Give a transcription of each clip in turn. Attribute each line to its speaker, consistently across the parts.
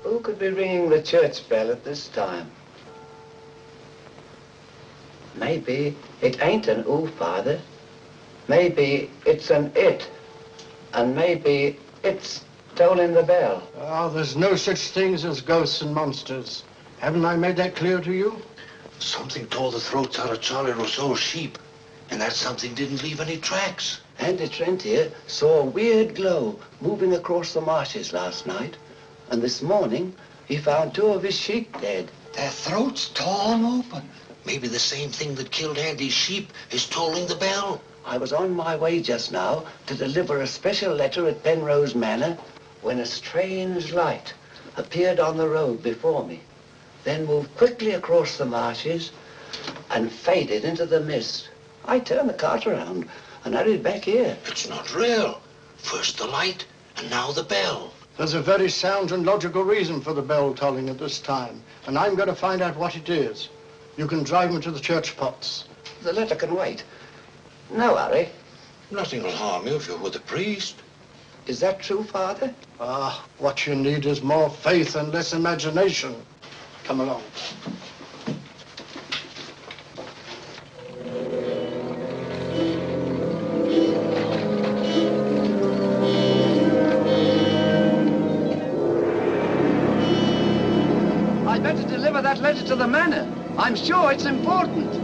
Speaker 1: Who could be ringing the church bell at this time? Maybe it ain't an ooh, Father. Maybe it's an it. And maybe it's tolling the bell.
Speaker 2: Oh, there's no such things as ghosts and monsters. Haven't I made that clear to you?
Speaker 3: Something tore the throats out of Charlie Rousseau's sheep, and that something didn't leave any tracks.
Speaker 1: Andy Trent here saw a weird glow moving across the marshes last night, and this morning he found 2 of his sheep dead.
Speaker 3: Their throats torn open. Maybe the same thing that killed Andy's sheep is tolling the bell.
Speaker 1: I was on my way just now to deliver a special letter at Penrose Manor when a strange light appeared on the road before me, then moved quickly across the marshes and faded into the mist. I turned the cart around and hurried back here.
Speaker 3: It's not real. First the light, and now the bell.
Speaker 2: There's a very sound and logical reason for the bell tolling at this time, and I'm going to find out what it is. You can drive me to the church pots.
Speaker 1: The letter can wait. No hurry.
Speaker 3: Nothing will harm you if you're with the priest.
Speaker 1: Is that true, Father?
Speaker 2: Ah, what you need is more faith and less imagination. Come along.
Speaker 1: I'd better deliver that letter to the manor. I'm sure it's important.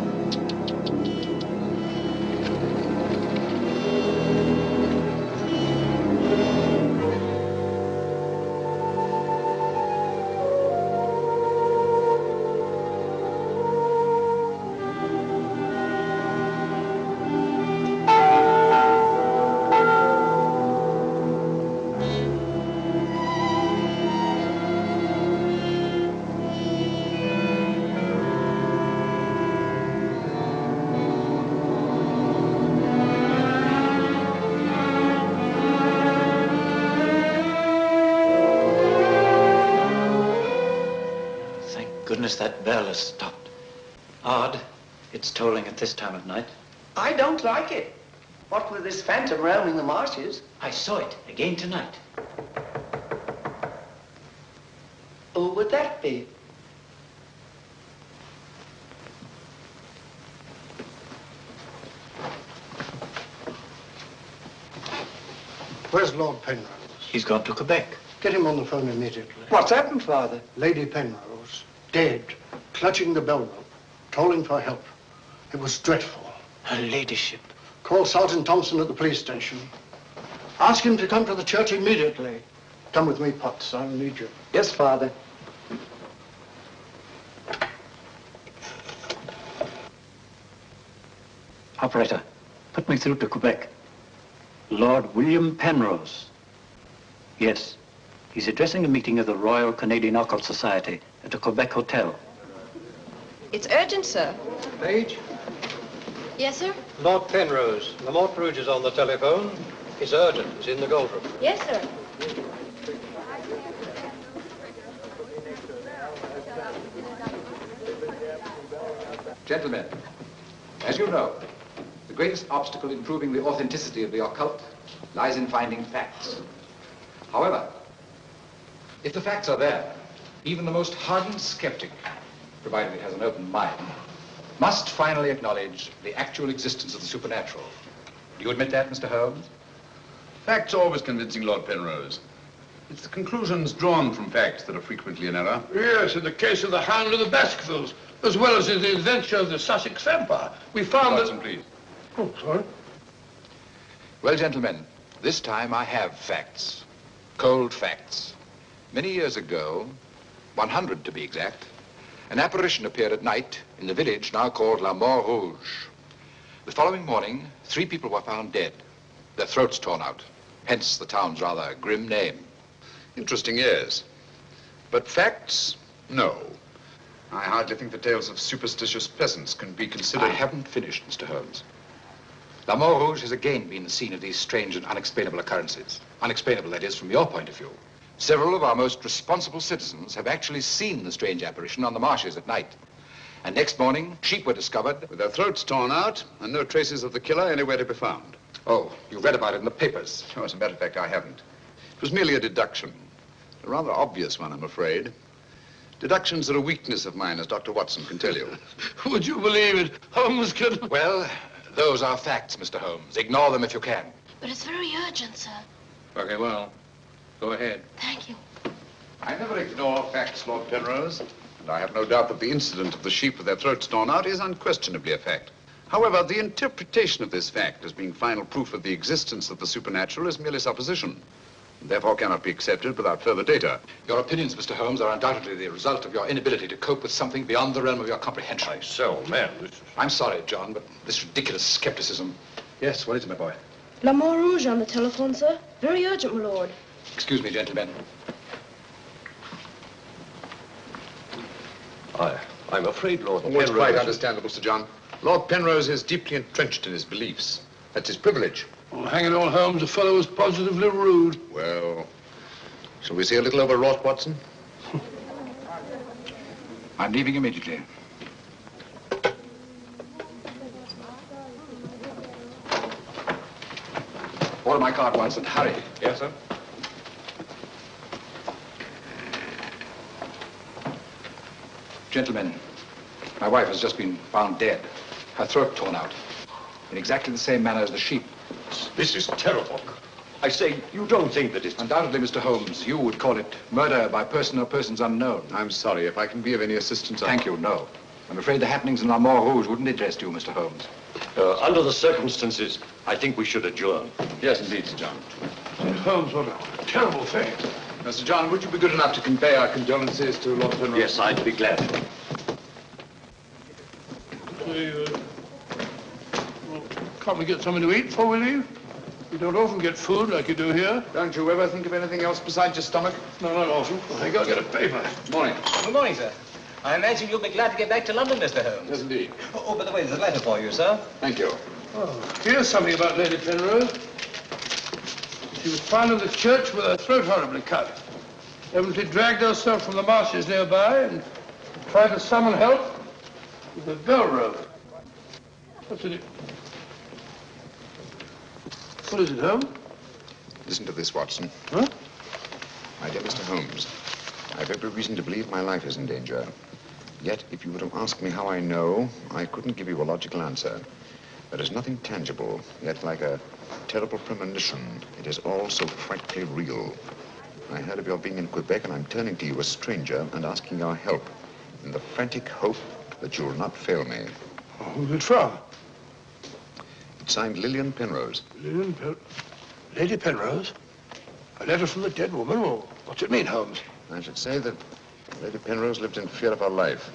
Speaker 4: That bell has stopped. Odd, it's tolling at this time of night.
Speaker 1: I don't like it. What with this phantom roaming the marshes?
Speaker 4: I saw it again tonight.
Speaker 1: Who would that be?
Speaker 2: Where's Lord Penrose?
Speaker 4: He's gone to Quebec.
Speaker 2: Get him on the phone immediately.
Speaker 1: What's happened, Father?
Speaker 2: Lady Penrose, dead, clutching the bell rope, calling for help. It was dreadful.
Speaker 4: Her ladyship.
Speaker 2: Call Sergeant Thompson at the police station. Ask him to come to the church immediately. Come with me, Potts. I'll need you.
Speaker 1: Yes, Father.
Speaker 4: Operator, put me through to Quebec. Lord William Penrose. Yes, he's addressing a meeting of the Royal Canadian Occult Society at a Quebec hotel.
Speaker 5: It's urgent, sir.
Speaker 6: Page?
Speaker 5: Yes, sir?
Speaker 6: Lord Penrose. The Mort Rouge is on the telephone. It's urgent. It's in the gold room.
Speaker 5: Yes, sir.
Speaker 7: Gentlemen, as you know, the greatest obstacle in proving the authenticity of the occult lies in finding facts. However, if the facts are there, even the most hardened skeptic, provided he has an open mind, must finally acknowledge the actual existence of the supernatural. Do you admit that, Mr. Holmes?
Speaker 8: Facts are always convincing, Lord Penrose. It's the conclusions drawn from facts that are frequently in error.
Speaker 9: Yes, in the case of the Hound of the Baskervilles, as well as in the adventure of the Sussex Vampire, we found
Speaker 8: Watson, please.
Speaker 9: Oh, sorry.
Speaker 7: Well, gentlemen, this time I have facts. Cold facts. Many years ago, 100 to be exact, an apparition appeared at night in the village now called La Mort Rouge. The following morning, 3 people were found dead, their throats torn out, hence the town's rather grim name.
Speaker 8: Interesting, yes. But facts? No. I hardly think the tales of superstitious peasants can be considered...
Speaker 7: I haven't finished, Mr. Holmes. La Mort Rouge has again been the scene of these strange and unexplainable occurrences. Unexplainable, that is, from your point of view. Several of our most responsible citizens have actually seen the strange apparition on the marshes at night. And next morning, sheep were discovered...
Speaker 8: with their throats torn out and no traces of the killer anywhere to be found.
Speaker 7: Oh, you read about it in the papers.
Speaker 8: Oh, as a matter of fact, I haven't. It was merely a deduction. A rather obvious one, I'm afraid. Deductions are a weakness of mine, as Dr. Watson can tell you.
Speaker 9: Would you believe it? Holmes could...
Speaker 7: Well, those are facts, Mr. Holmes. Ignore them if you can.
Speaker 5: But it's very urgent, sir.
Speaker 8: Okay, well, go ahead.
Speaker 5: Thank you.
Speaker 8: I never ignore facts, Lord Penrose. And I have no doubt that the incident of the sheep with their throats torn out is unquestionably a fact. However, the interpretation of this fact as being final proof of the existence of the supernatural is merely supposition, and therefore cannot be accepted without further data.
Speaker 7: Your opinions, Mr. Holmes, are undoubtedly the result of your inability to cope with something beyond the realm of your comprehension.
Speaker 8: Myself, man, this is...
Speaker 7: I'm sorry, John, but this ridiculous skepticism... Yes, what is it, my boy?
Speaker 5: La Mort Rouge on the telephone, sir. Very urgent, my lord.
Speaker 7: Excuse me, gentlemen.
Speaker 8: I'm afraid, Lord
Speaker 7: Penrose...
Speaker 8: It's quite understandable, Sir John. Lord Penrose is deeply entrenched in his beliefs. That's his privilege.
Speaker 9: Oh, hang it all, Holmes, the fellow was positively rude.
Speaker 8: Well, shall we see a little overwrought, Watson?
Speaker 7: I'm leaving immediately. Order my card, Watson. Hurry.
Speaker 8: Yes, sir.
Speaker 7: Gentlemen, my wife has just been found dead. Her throat torn out. In exactly the same manner as the sheep.
Speaker 8: This is terrible. I say, you don't think that it's...
Speaker 7: Undoubtedly, Mr. Holmes, you would call it murder by person or persons unknown.
Speaker 8: I'm sorry. If I can be of any assistance...
Speaker 7: Thank you, no. I'm afraid the happenings in La Mort Rouge wouldn't interest you, Mr. Holmes.
Speaker 10: Under the circumstances, I think we should adjourn.
Speaker 8: Yes, indeed, Sir John.
Speaker 9: Holmes, what a terrible thing.
Speaker 8: Now, Sir John, would you be good enough to convey our condolences to Lord Penrose?
Speaker 10: Yes, I'd be glad.
Speaker 9: Can't we get something to eat before we leave? We don't often get food like you do here.
Speaker 8: Don't you ever think of anything else besides your stomach?
Speaker 9: No, not often. I gotta get a paper.
Speaker 8: Morning.
Speaker 11: Good morning, sir. I imagine you'll be glad to get back to London, Mr. Holmes.
Speaker 8: Yes, indeed.
Speaker 11: Oh, by the way, there's a letter for you, sir.
Speaker 8: Thank you.
Speaker 9: Oh, here's something about Lady Penrose. She was found in the church with her throat horribly cut. Evidently dragged herself from the marshes nearby and tried to summon help with a bell rope. What's it? What is it, Holmes?
Speaker 8: Listen to this, Watson.
Speaker 9: Huh?
Speaker 8: My dear Mr. Holmes, I have every reason to believe my life is in danger. Yet, if you were to ask me how I know, I couldn't give you a logical answer. There is nothing tangible, yet like a Terrible premonition. It is all so frightfully real. I heard of your being in Quebec, and I'm turning to you, a stranger, and asking your help in the frantic hope that you'll not fail me.
Speaker 9: Oh, who's it from?
Speaker 8: It's signed Lady Penrose.
Speaker 9: Lady Penrose? A letter from the dead woman? Well, what's it mean, Holmes?
Speaker 8: I should say that Lady Penrose lived in fear of her life.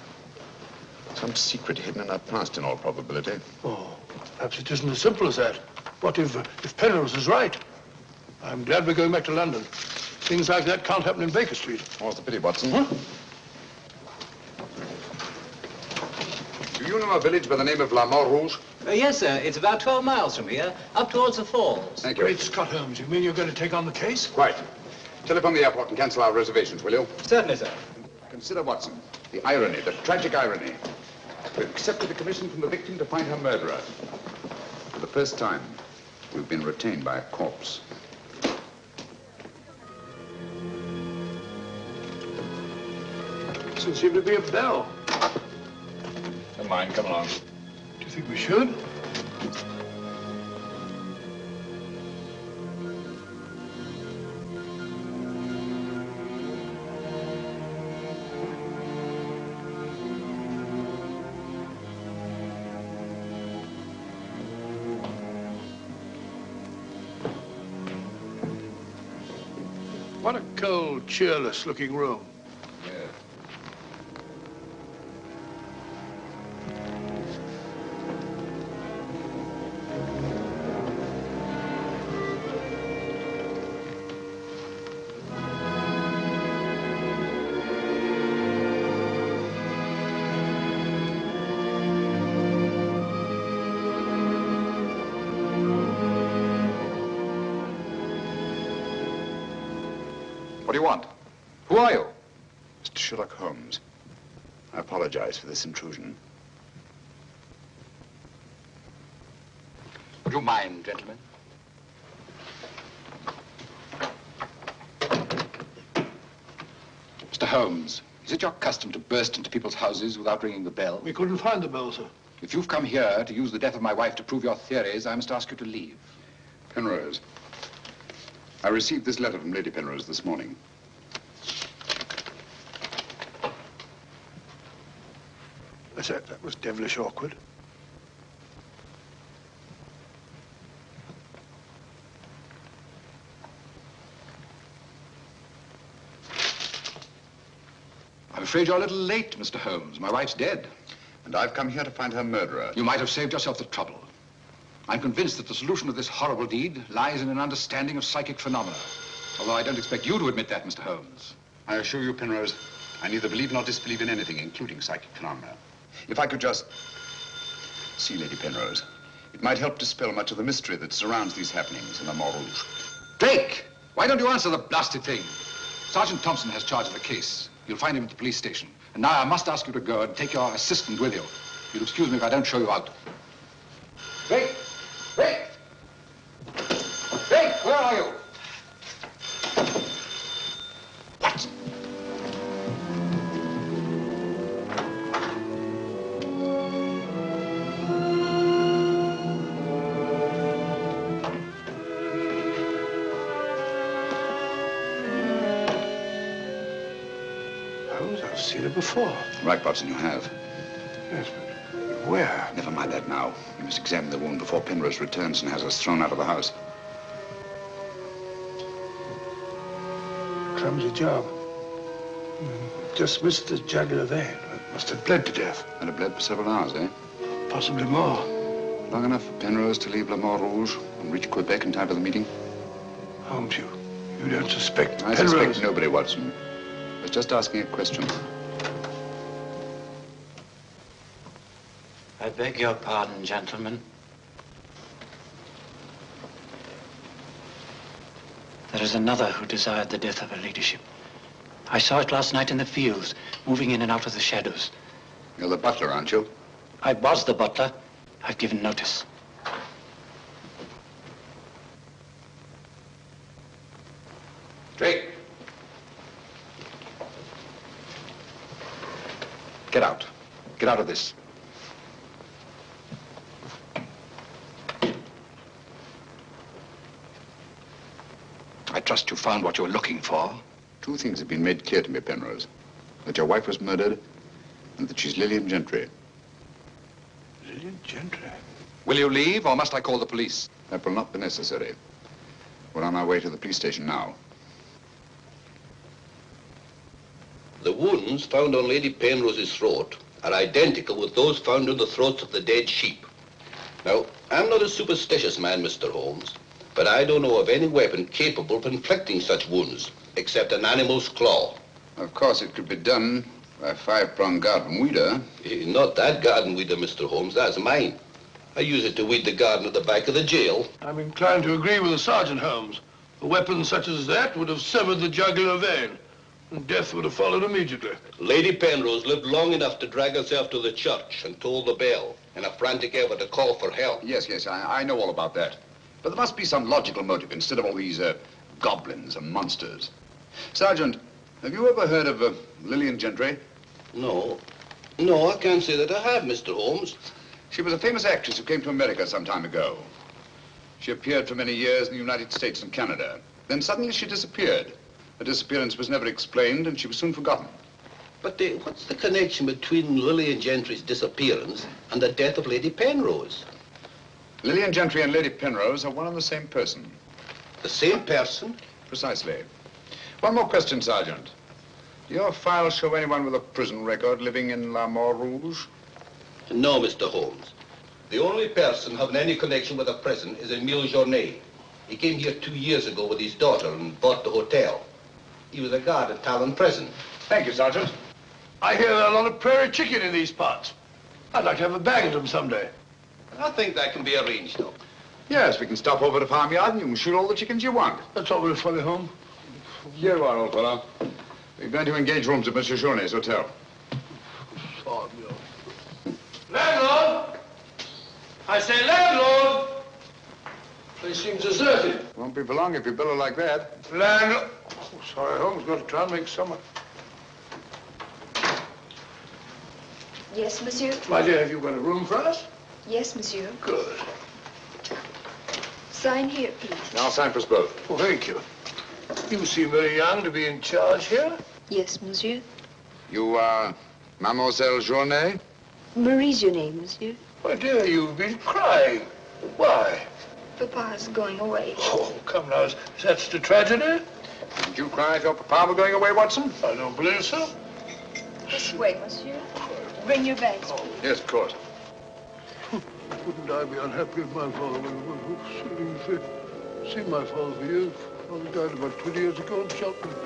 Speaker 8: Some secret hidden in her past, in all probability.
Speaker 9: Oh, perhaps it isn't as simple as that. What if Penrose is right? I'm glad we're going back to London. Things like that can't happen in Baker Street.
Speaker 8: More's the pity, Watson. Huh? Do you know a village by the name of Mort Rouge?
Speaker 11: Yes, sir. It's about 12 miles from here, up towards the falls.
Speaker 8: Thank you.
Speaker 9: Great Scott, Holmes. You mean you're going to take on the case?
Speaker 8: Quite. Telephone the airport and cancel our reservations, will you?
Speaker 11: Certainly, sir.
Speaker 8: Consider, Watson, the irony, the tragic irony. We've accepted a commission from the victim to find her murderer. For the first time, we've been retained by a corpse.
Speaker 9: Doesn't seem to be a bell.
Speaker 8: Never mind, come along.
Speaker 9: Do you think we should? What a cold, cheerless-looking room.
Speaker 8: What do you want? Who are you? Mr. Sherlock Holmes. I apologize for this intrusion.
Speaker 7: Would you mind, gentlemen? Mr. Holmes, is it your custom to burst into people's houses without ringing the bell?
Speaker 9: We couldn't find the bell, sir.
Speaker 7: If you've come here to use the death of my wife to prove your theories, I must ask you to leave.
Speaker 8: Penrose. I received this letter from Lady Penrose this morning.
Speaker 9: That was devilish awkward.
Speaker 7: I'm afraid you're a little late, Mr. Holmes. My wife's dead.
Speaker 8: And I've come here to find her murderer.
Speaker 7: You might have saved yourself the trouble. I'm convinced that the solution of this horrible deed lies in an understanding of psychic phenomena. Although I don't expect you to admit that, Mr. Holmes.
Speaker 8: I assure you, Penrose, I neither believe nor disbelieve in anything, including psychic phenomena. If I could just see Lady Penrose, it might help dispel much of the mystery that surrounds these happenings in the Mort Rouge.
Speaker 7: Drake! Why don't you answer the blasted thing? Sergeant Thompson has charge of the case. You'll find him at the police station. And now I must ask you to go and take your assistant with you. You'll excuse me if I don't show you out. Drake! Drake! Drake, where are you? What?
Speaker 9: I've seen it before.
Speaker 8: Right, Watson, you have.
Speaker 9: Yes, but where?
Speaker 8: Never mind that now. You must examine the wound before Penrose returns and has us thrown out of the house.
Speaker 9: Clumsy job. Just missed the jugular vein. It must have bled to death.
Speaker 8: And it bled for several hours, eh?
Speaker 9: Possibly more.
Speaker 8: Long enough for Penrose to leave Mort Rouge and reach Quebec in time for the meeting?
Speaker 9: Holmes, you don't suspect
Speaker 8: I
Speaker 9: Penrose?
Speaker 8: suspect nobody, Watson. I was just asking a question.
Speaker 4: I beg your pardon, gentlemen. There is another who desired the death of her ladyship. I saw it last night in the fields, moving in and out of the shadows.
Speaker 8: You're the butler, aren't you?
Speaker 4: I was the butler. I've given notice.
Speaker 7: Drake! Get out. Get out of this. I trust you found what you were looking for.
Speaker 8: Two things have been made clear to me, Penrose. That your wife was murdered, and that she's Lillian Gentry.
Speaker 9: Lillian Gentry?
Speaker 7: Will you leave, or must I call the police?
Speaker 8: That will not be necessary. We're on our way to the police station now.
Speaker 12: The wounds found on Lady Penrose's throat are identical with those found on the throats of the dead sheep. Now, I'm not a superstitious man, Mr. Holmes, but I don't know of any weapon capable of inflicting such wounds, except an animal's claw.
Speaker 8: Of course, it could be done by a five-pronged garden weeder.
Speaker 12: Not that garden weeder, Mr. Holmes, that's mine. I use it to weed the garden at the back of the jail.
Speaker 9: I'm inclined to agree with the Sergeant, Holmes. A weapon such as that would have severed the jugular vein, and death would have followed immediately.
Speaker 12: Lady Penrose lived long enough to drag herself to the church and toll the bell in a frantic effort to call for help.
Speaker 8: Yes, I know all about that. But there must be some logical motive instead of all these goblins and monsters. Sergeant, have you ever heard of Lillian Gentry?
Speaker 12: No, I can't say that I have, Mr. Holmes.
Speaker 8: She was a famous actress who came to America some time ago. She appeared for many years in the United States and Canada. Then suddenly she disappeared. Her disappearance was never explained, and she was soon forgotten.
Speaker 12: But what's the connection between Lillian Gentry's disappearance and the death of Lady Penrose?
Speaker 8: Lillian Gentry and Lady Penrose are one and the same person.
Speaker 12: The same person?
Speaker 8: Precisely. One more question, Sergeant. Do your files show anyone with a prison record living in Mort Rouge?
Speaker 12: No, Mr. Holmes. The only person having any connection with a prison is Emile Journet. He came here 2 years ago with his daughter and bought the hotel. He was a guard at Talon Prison.
Speaker 8: Thank you, Sergeant.
Speaker 9: I hear there are a lot of prairie chicken in these parts. I'd like to have a bag of them someday.
Speaker 12: I think that can be arranged, though.
Speaker 8: Yes, we can stop over to farmyard and you can shoot all the chickens you want.
Speaker 9: That's all very funny, Holmes.
Speaker 8: Here you are, old fellow. We're going to engage rooms at Monsieur Journet's hotel.
Speaker 9: Landlord! I say landlord! Place seems deserted.
Speaker 8: Won't be for long if you billow like that.
Speaker 9: Landlord! Oh, sorry, Holmes. Got to try and make summer.
Speaker 13: Yes, monsieur?
Speaker 9: My dear, have you got a room for us?
Speaker 13: Yes, monsieur.
Speaker 9: Good.
Speaker 13: Sign here, please.
Speaker 8: I'll sign for us both.
Speaker 9: Oh, thank you. You seem very young to be in charge here.
Speaker 13: Yes, monsieur.
Speaker 8: You are Mademoiselle Journet?
Speaker 13: Marie's your name, monsieur.
Speaker 9: My dear, you've been crying. Why?
Speaker 13: Papa's going away.
Speaker 9: Oh, come now. Is that such a tragedy?
Speaker 8: Did you cry if your papa were going away, Watson?
Speaker 9: I don't believe so.
Speaker 13: This way, monsieur. Bring your bags, please.
Speaker 8: Yes, of course.
Speaker 9: Wouldn't I be unhappy if my father were seen my father for years? Father died about 20 years ago in Cheltenham.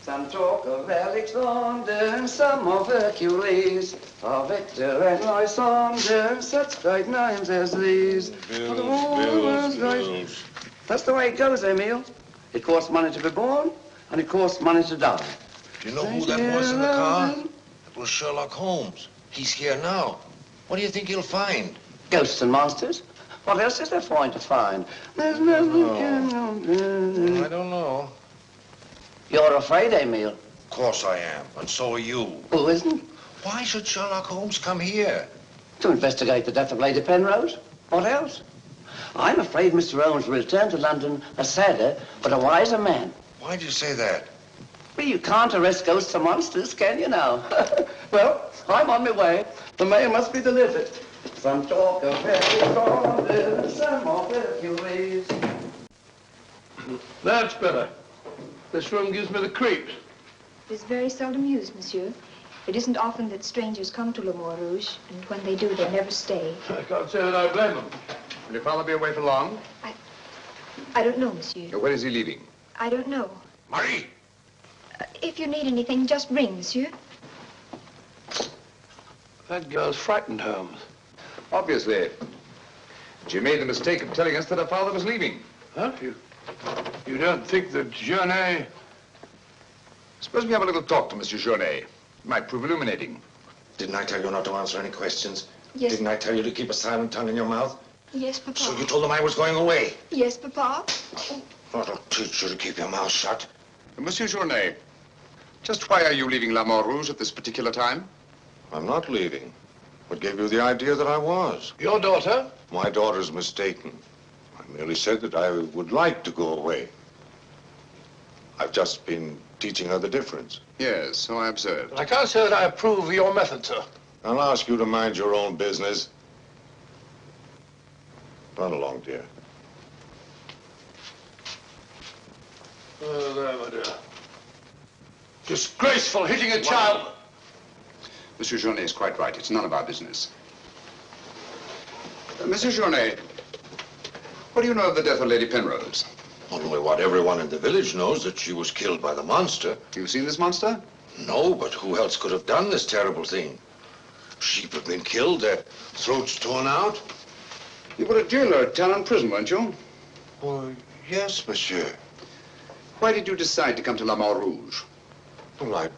Speaker 1: Some talk of Alexander and some of Hercules, of Victor and Lysander, such great names as these.
Speaker 9: Bills.
Speaker 1: That's the way it goes, Emile. It costs money to be born, and it costs money to die.
Speaker 3: Do you know who that was in the car? It was Sherlock Holmes. He's here now. What do you think he'll find?
Speaker 1: Ghosts and monsters. What else is there for him to find? There's nothing.
Speaker 3: I don't know.
Speaker 1: You're afraid, Emile?
Speaker 3: Of course I am, and so are you.
Speaker 1: Who isn't?
Speaker 3: Why should Sherlock Holmes come here?
Speaker 1: To investigate the death of Lady Penrose. What else? I'm afraid Mr. Holmes will return to London a sadder, but a wiser man.
Speaker 3: Why do you say that?
Speaker 1: Well, you can't arrest ghosts and monsters, can you now? Well, I'm on my way. The mail must be delivered. Some talk of Hercules, some of Hercules.
Speaker 9: That's better. This room gives me the creeps.
Speaker 13: It is very seldom used, monsieur. It isn't often that strangers come to Mort Rouge, and when they do, they never stay.
Speaker 9: I can't say that I blame them.
Speaker 8: Will your father be away for long?
Speaker 13: I don't know, monsieur.
Speaker 8: When is he leaving?
Speaker 13: I don't know.
Speaker 3: Marie!
Speaker 13: If you need anything, just ring, monsieur.
Speaker 9: That girl's frightened, Holmes.
Speaker 8: Obviously. She made the mistake of telling us that her father was leaving.
Speaker 9: Huh? You don't think that Journet...
Speaker 8: Suppose we have a little talk to Monsieur Journet. It might prove illuminating.
Speaker 3: Didn't I tell you not to answer any questions?
Speaker 13: Yes.
Speaker 3: Didn't I tell you to keep a silent tongue in your mouth?
Speaker 13: Yes, Papa.
Speaker 3: So you told them I was going away?
Speaker 13: Yes, Papa.
Speaker 3: That'll teach you to keep your mouth shut.
Speaker 8: Monsieur Journet, just why are you leaving La Mort Rouge at this particular time?
Speaker 3: I'm not leaving. What gave you the idea that I was?
Speaker 9: Your daughter?
Speaker 3: My daughter's mistaken. I merely said that I would like to go away. I've just been teaching her the difference.
Speaker 8: Yes, so I observed.
Speaker 9: I can't say that I approve of your method, sir.
Speaker 3: I'll ask you to mind your own business. Run along, dear.
Speaker 9: Oh, there, my dear. Disgraceful, hitting a child.
Speaker 8: Monsieur Journet is quite right. It's none of our business. Monsieur Journet, what do you know of the death of Lady Penrose?
Speaker 3: Only what everyone in the village knows, that she was killed by the monster.
Speaker 8: You've seen this monster?
Speaker 3: No, but who else could have done this terrible thing? Sheep have been killed, their throats torn out.
Speaker 8: You were a jailer at town prison, weren't you?
Speaker 3: Oh, yes, monsieur.
Speaker 8: Why did you decide to come to La Mort Rouge?
Speaker 3: Well, I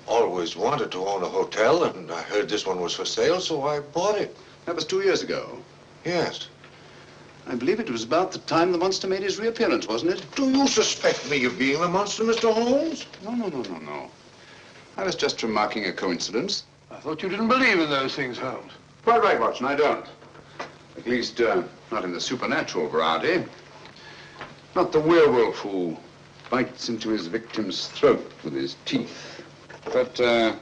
Speaker 3: always wanted to own a hotel, and I heard this one was for sale, so I bought it.
Speaker 8: That was 2 years ago.
Speaker 3: Yes.
Speaker 8: I believe it was about the time the monster made his reappearance, wasn't it?
Speaker 3: Do you suspect me of being the monster, Mr. Holmes?
Speaker 8: No. I was just remarking a coincidence.
Speaker 9: I thought you didn't believe in those things, Holmes.
Speaker 8: Quite right, Watson, I don't. At least, not in the supernatural variety. Not the werewolf who bites into his victim's throat with his teeth. But, a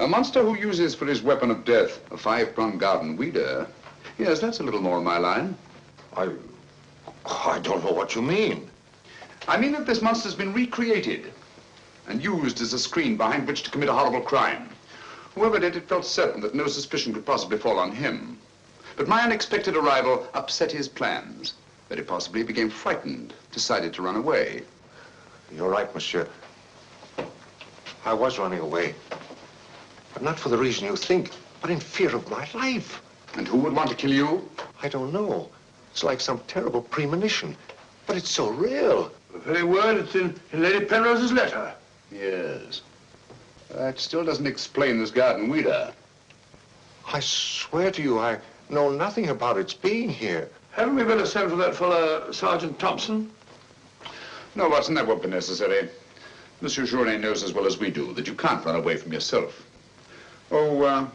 Speaker 8: monster who uses for his weapon of death a 5-pronged garden weeder, yes, that's a little more in my line.
Speaker 3: I don't know what you mean.
Speaker 8: I mean that this monster's been recreated and used as a screen behind which to commit a horrible crime. Whoever did it felt certain that no suspicion could possibly fall on him. But my unexpected arrival upset his plans. Very possibly he became frightened, decided to run away.
Speaker 3: You're right, monsieur. I was running away. But not for the reason you think, but in fear of my life.
Speaker 8: And who would want to kill you?
Speaker 3: I don't know. It's like some terrible premonition. But it's so real.
Speaker 9: The very word, it's in Lady Penrose's letter.
Speaker 8: Yes. That still doesn't explain this garden weeder.
Speaker 3: I swear to you, I know nothing about its being here.
Speaker 9: Haven't we better send for that fellow, Sergeant Thompson?
Speaker 8: No, Watson, that won't be necessary. Monsieur Journet knows as well as we do that you can't run away from yourself. Oh,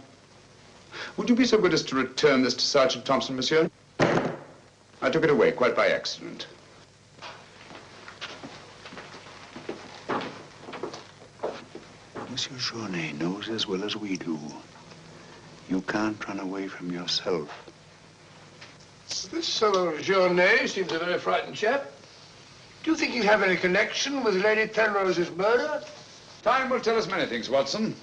Speaker 8: would you be so good as to return this to Sergeant Thompson, monsieur? I took it away quite by accident.
Speaker 14: Monsieur Journet knows as well as we do. You can't run away from yourself.
Speaker 9: This fellow Journet seems a very frightened chap. Do you think he'll have any connection with Lady Penrose's murder?
Speaker 8: Time will tell us many things, Watson.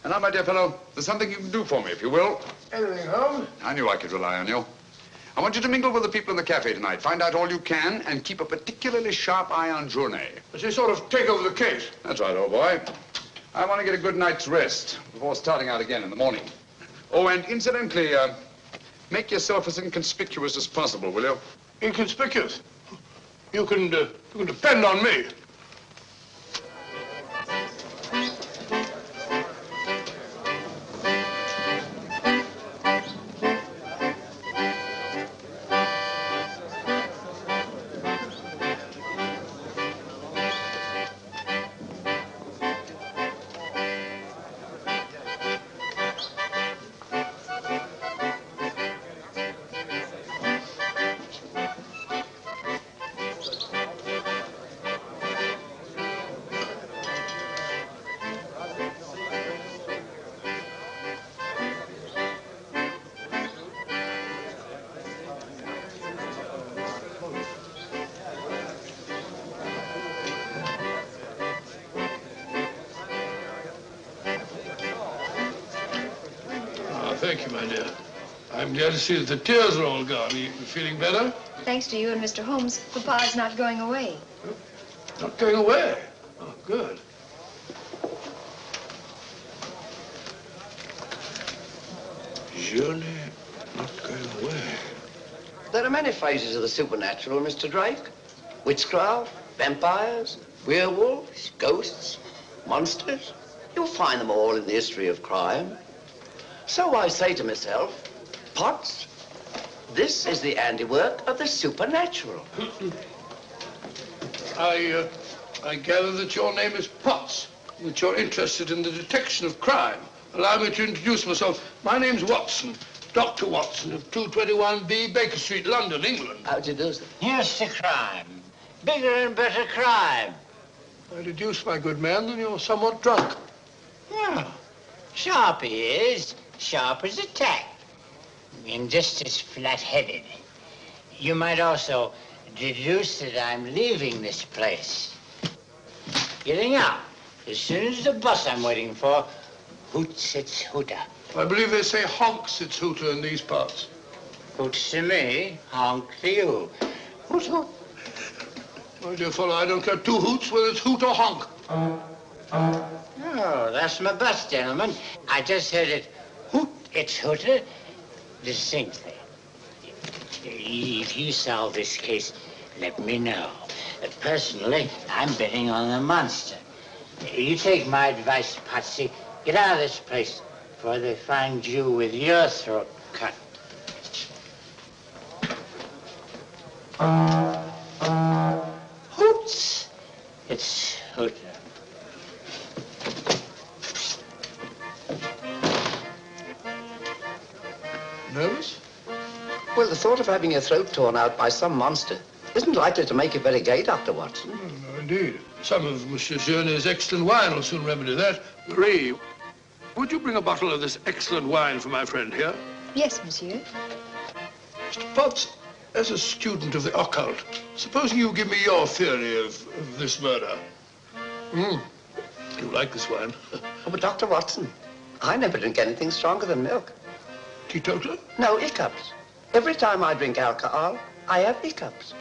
Speaker 8: And now, my dear fellow, there's something you can do for me, if you will.
Speaker 9: Anything, Holmes?
Speaker 8: I knew I could rely on you. I want you to mingle with the people in the cafe tonight. Find out all you can and keep a particularly sharp eye on Journet.
Speaker 9: Does he sort of take over the case?
Speaker 8: That's right, old boy. I want to get a good night's rest before starting out again in the morning. Oh, and incidentally, make yourself as inconspicuous as possible, will you?
Speaker 9: Inconspicuous? You can depend on me. Thank you, my dear. I'm glad to see that the tears are all gone. Are you feeling better?
Speaker 13: Thanks to you and Mr. Holmes, Papa's not going away.
Speaker 9: Not going away? Oh, good.
Speaker 3: Surely not going away.
Speaker 1: There are many phases of the supernatural, Mr. Drake. Witchcraft, vampires, werewolves, ghosts, monsters. You'll find them all in the history of crime. So I say to myself, Potts, this is the handiwork of the supernatural.
Speaker 9: I gather that your name is Potts, that you're interested in the detection of crime. Allow me to introduce myself. My name's Watson, Dr. Watson of 221B Baker Street, London, England.
Speaker 1: How do you do, sir?
Speaker 15: Here's the crime. Bigger and better crime.
Speaker 9: I deduce, my good man, that you're somewhat drunk.
Speaker 15: Yeah. Sharp he is, sharp as a tack, and just as flat-headed. You might also deduce that I'm leaving this place. Getting out. As soon as the bus I'm waiting for hoots its hooter.
Speaker 9: I believe they say honks its hooter in these parts.
Speaker 15: Hoots to me, honk to you. Hoot, hoot.
Speaker 9: My dear fellow, I don't care two hoots whether it's hoot or honk.
Speaker 15: Oh, that's my bus, gentlemen. I just heard it hoot its hooter distinctly. If you solve this case, let me know. Personally, I'm betting on the monster. You take my advice, Patsy. Get out of this place before they find you with your throat cut. Hoots! It's hooter.
Speaker 9: Nervous?
Speaker 1: Well, the thought of having your throat torn out by some monster isn't likely to make you very gay, Dr. Watson.
Speaker 9: No, indeed. Some of Monsieur Journet's excellent wine will soon remedy that. Marie, would you bring a bottle of this excellent wine for my friend here?
Speaker 13: Yes, monsieur.
Speaker 9: Mr. Potts, as a student of the occult, supposing you give me your theory of this murder. You like this wine?
Speaker 1: Oh, but Dr. Watson, I never drink anything stronger than milk.
Speaker 9: Teetotaler?
Speaker 1: No, hiccups. Every time I drink alcohol, I have hiccups.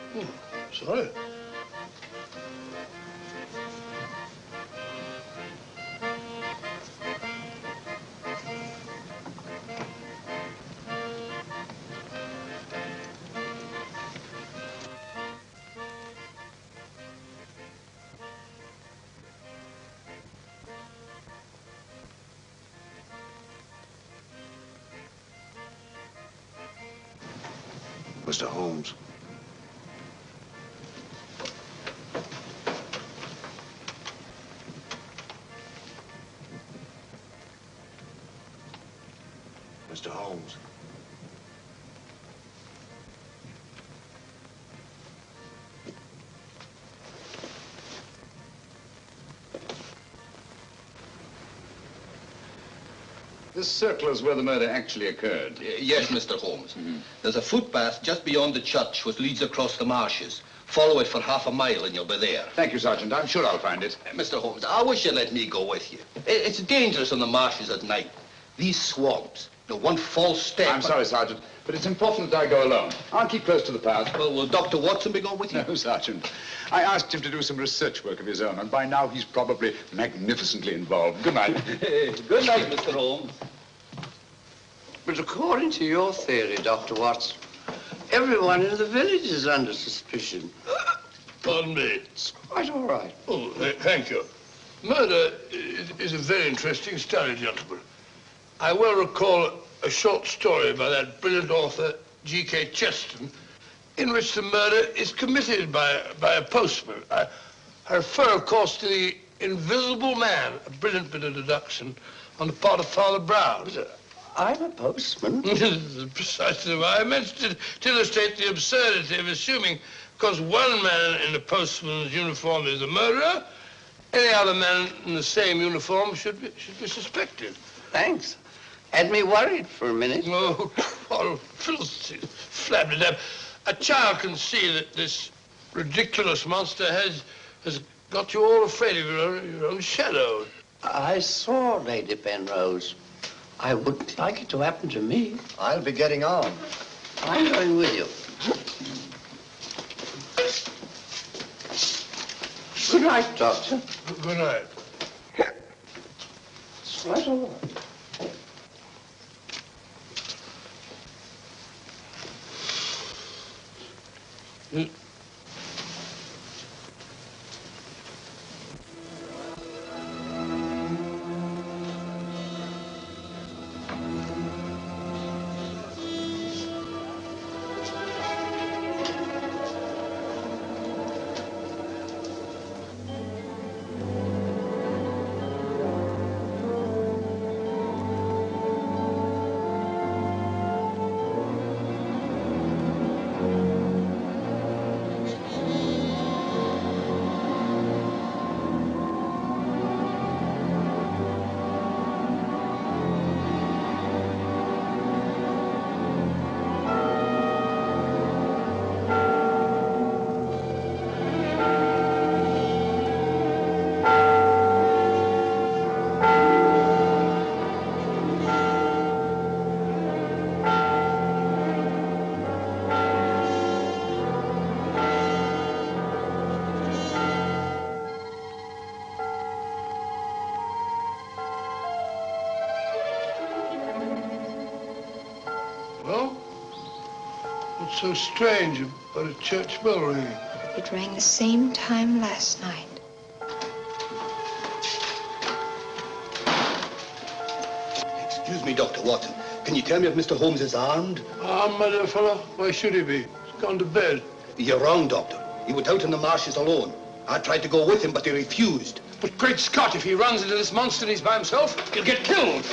Speaker 9: Sorry.
Speaker 3: Mr. Holmes. Mr. Holmes.
Speaker 8: This circle is where the murder actually occurred.
Speaker 12: Yes, Mr. Holmes. There's a footpath just beyond the church which leads across the marshes. Follow it for half a mile and you'll be there.
Speaker 8: Thank you, Sergeant. I'm sure I'll find it.
Speaker 12: Mr. Holmes, I wish you'd let me go with you. It's dangerous on the marshes at night. These swamps, one false step...
Speaker 8: I'm sorry, Sergeant, but it's important that I go alone. I'll keep close to the path.
Speaker 12: Well, will Dr. Watson be going with you?
Speaker 8: No, Sergeant. I asked him to do some research work of his own, and by now he's probably magnificently involved. Good night.
Speaker 12: Good night, Mr. Holmes.
Speaker 1: But according to your theory, Dr. Watson, everyone in the village is under suspicion.
Speaker 9: Pardon me.
Speaker 1: It's quite all right.
Speaker 9: Oh, thank you. Murder is a very interesting study, gentlemen. I well recall a short story by that brilliant author, G.K. Chesterton, in which the murder is committed by a postman. I refer, of course, to The Invisible Man, a brilliant bit of deduction on the part of Father Brown.
Speaker 1: I'm a postman.
Speaker 9: Precisely why I mentioned it, to illustrate the absurdity of assuming because one man in a postman's uniform is a murderer, any other man in the same uniform should be suspected.
Speaker 1: Thanks. Had me worried for a minute.
Speaker 9: Oh, filthy, flabby-dab. A child can see that this ridiculous monster has got you all afraid of your own shadow.
Speaker 1: I saw Lady Penrose. I wouldn't like it to happen to me.
Speaker 2: I'll be getting on.
Speaker 1: I'm going with you. Good night, Doctor.
Speaker 9: Good night.
Speaker 1: It's right all right.
Speaker 9: What's so strange about a church bell ringing?
Speaker 13: It rang the same time last night.
Speaker 16: Excuse me, Dr. Watson. Can you tell me if Mr. Holmes is armed?
Speaker 9: Armed, my dear fellow? Why should he be? He's gone to bed.
Speaker 16: You're wrong, Doctor. He went out in the marshes alone. I tried to go with him, but he refused.
Speaker 9: But great Scott, if he runs into this monster and he's by himself, he'll get killed.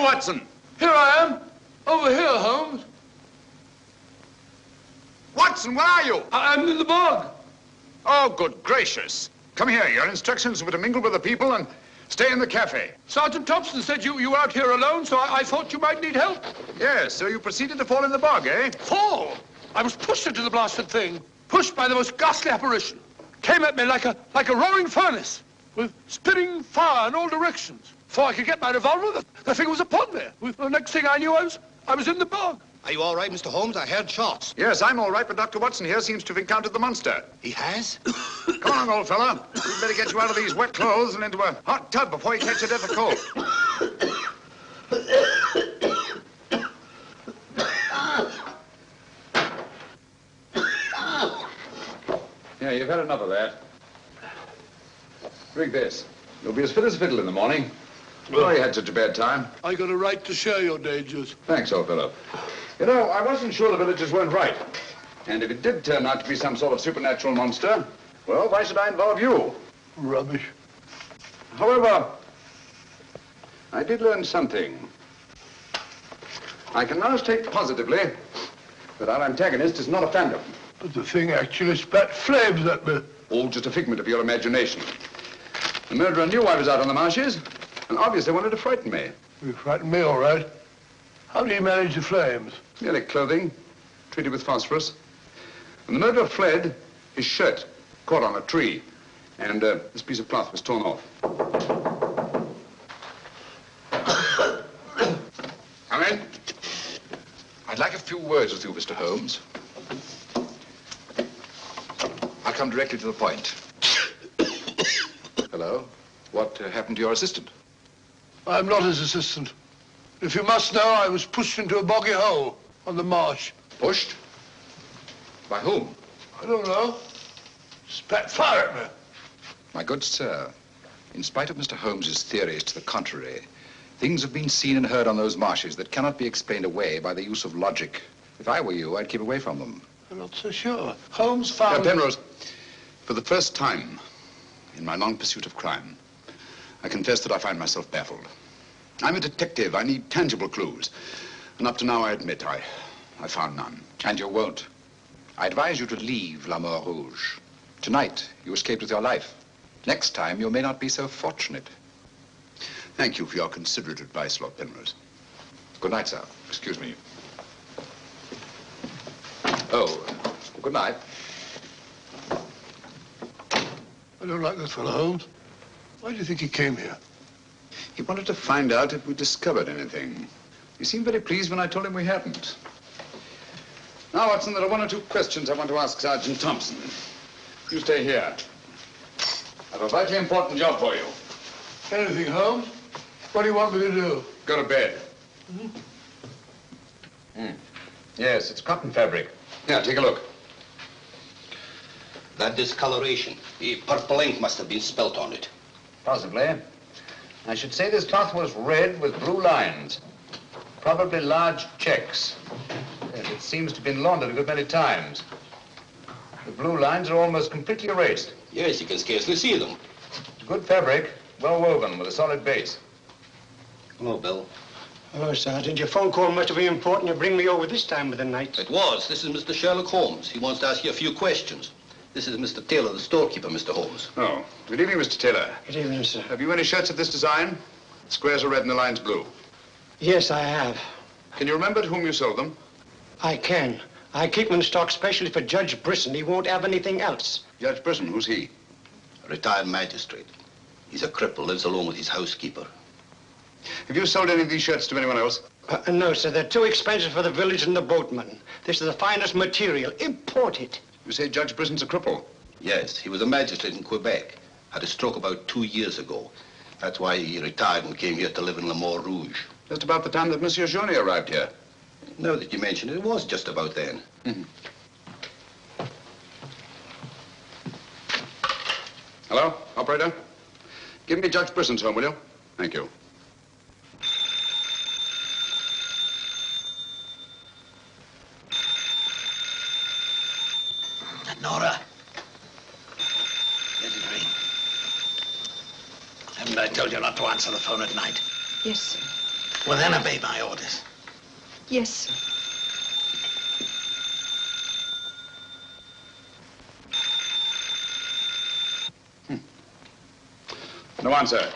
Speaker 8: Watson?
Speaker 9: Here I am. Over here, Holmes.
Speaker 8: Watson, where are you?
Speaker 9: I'm in the bog.
Speaker 8: Oh, good gracious. Come here. Your instructions were to mingle with the people and stay in the cafe.
Speaker 9: Sergeant Thompson said you were out here alone, so I thought you might need help.
Speaker 8: Yes, so you proceeded to fall in the bog, eh?
Speaker 9: Fall? I was pushed into the blasted thing. Pushed by the most ghastly apparition. Came at me like a roaring furnace, with spitting fire in all directions. Before I could get my revolver, the thing was upon me. The next thing I knew, I was in the bog.
Speaker 16: Are you all right, Mr. Holmes? I heard shots.
Speaker 8: Yes, I'm all right, but Dr. Watson here seems to have encountered the monster.
Speaker 16: He has?
Speaker 8: Come on, old fella. We'd better get you out of these wet clothes and into a hot tub before you catch a death of cold.
Speaker 7: Yeah, you've had enough of that. Drink this. You'll be as fit as a fiddle in the morning. Sorry you had such a bad time.
Speaker 9: I got a right to share your dangers.
Speaker 7: Thanks, old fellow. You know, I wasn't sure the villagers weren't right. And if it did turn out to be some sort of supernatural monster, well, why should I involve you?
Speaker 9: Rubbish.
Speaker 7: However, I did learn something. I can now state positively that our antagonist is not a phantom.
Speaker 9: But the thing actually spat flames at me.
Speaker 7: All just a figment of your imagination. The murderer knew I was out on the marshes, and obviously wanted to frighten me.
Speaker 9: You frightened me, all right. How do you manage the flames?
Speaker 7: Merely clothing, treated with phosphorus. When the murderer fled, his shirt caught on a tree, and this piece of cloth was torn off.
Speaker 8: Come in. I'd like a few words with you, Mr. Holmes. I'll come directly to the point. Hello. What happened to your assistant?
Speaker 9: I'm not his assistant. If you must know, I was pushed into a boggy hole on the marsh.
Speaker 8: Pushed? By whom?
Speaker 9: I don't know. Spat fire at me.
Speaker 8: My good sir, in spite of Mr. Holmes's theories to the contrary, things have been seen and heard on those marshes that cannot be explained away by the use of logic. If I were you, I'd keep away from them.
Speaker 9: I'm not so sure. Holmes found...
Speaker 8: Penrose, for the first time in my long pursuit of crime, I confess that I find myself baffled. I'm a detective. I need tangible clues. And up to now, I admit, I found none. And you won't. I advise you to leave La Mort Rouge. Tonight, you escaped with your life. Next time, you may not be so fortunate. Thank you for your considerate advice, Lord Penrose. Good night, sir. Excuse me. Oh, good night.
Speaker 9: I don't like this fellow, Holmes. Why do you think he came here?
Speaker 8: He wanted to find out if we discovered anything. He seemed very pleased when I told him we hadn't. Now, Watson, there are one or two questions I want to ask Sergeant Thompson. You stay here. I have a vitally important job for you.
Speaker 9: Anything, Holmes? What do you want me to do?
Speaker 8: Go to bed. Yes, it's cotton fabric. Here, take a look.
Speaker 16: That discoloration. The purple ink must have been spelt on it.
Speaker 8: Possibly. I should say this cloth was red with blue lines. Probably large checks. Yes, it seems to have been laundered a good many times. The blue lines are almost completely erased.
Speaker 16: Yes, you can scarcely see them.
Speaker 8: It's good fabric, well woven, with a solid base.
Speaker 16: Hello, Bill.
Speaker 17: Hello, Sergeant. Your phone call must have been important to bring me over this time of the night.
Speaker 16: It was. This is Mr. Sherlock Holmes. He wants to ask you a few questions. This is Mr. Taylor, the storekeeper, Mr. Holmes.
Speaker 8: Oh, good evening, Mr. Taylor.
Speaker 17: Good evening, sir.
Speaker 8: Have you any shirts of this design? The squares are red and the lines blue.
Speaker 17: Yes, I have.
Speaker 8: Can you remember to whom you sold them?
Speaker 17: I can. I keep them in stock specially for Judge Brisson. He won't have anything else.
Speaker 8: Judge Brisson, who's he?
Speaker 16: A retired magistrate. He's a cripple, lives alone with his housekeeper.
Speaker 8: Have you sold any of these shirts to anyone else?
Speaker 17: No, sir. They're too expensive for the village and the boatmen. This is the finest material. Imported.
Speaker 8: You say Judge Brisson's a cripple?
Speaker 16: Yes, he was a magistrate in Quebec. Had a stroke about 2 years ago. That's why he retired and came here to live in Mort Rouge.
Speaker 8: Just about the time that Monsieur Journey arrived here.
Speaker 16: Now that you mention it, it was just about then.
Speaker 8: Hello, operator? Give me Judge Brisson's home, will you? Thank you.
Speaker 16: Nora. Let it ring. Haven't I told you not to answer the phone at night?
Speaker 13: Yes, sir.
Speaker 16: Well, then obey my orders.
Speaker 13: Yes, sir.
Speaker 8: No answer.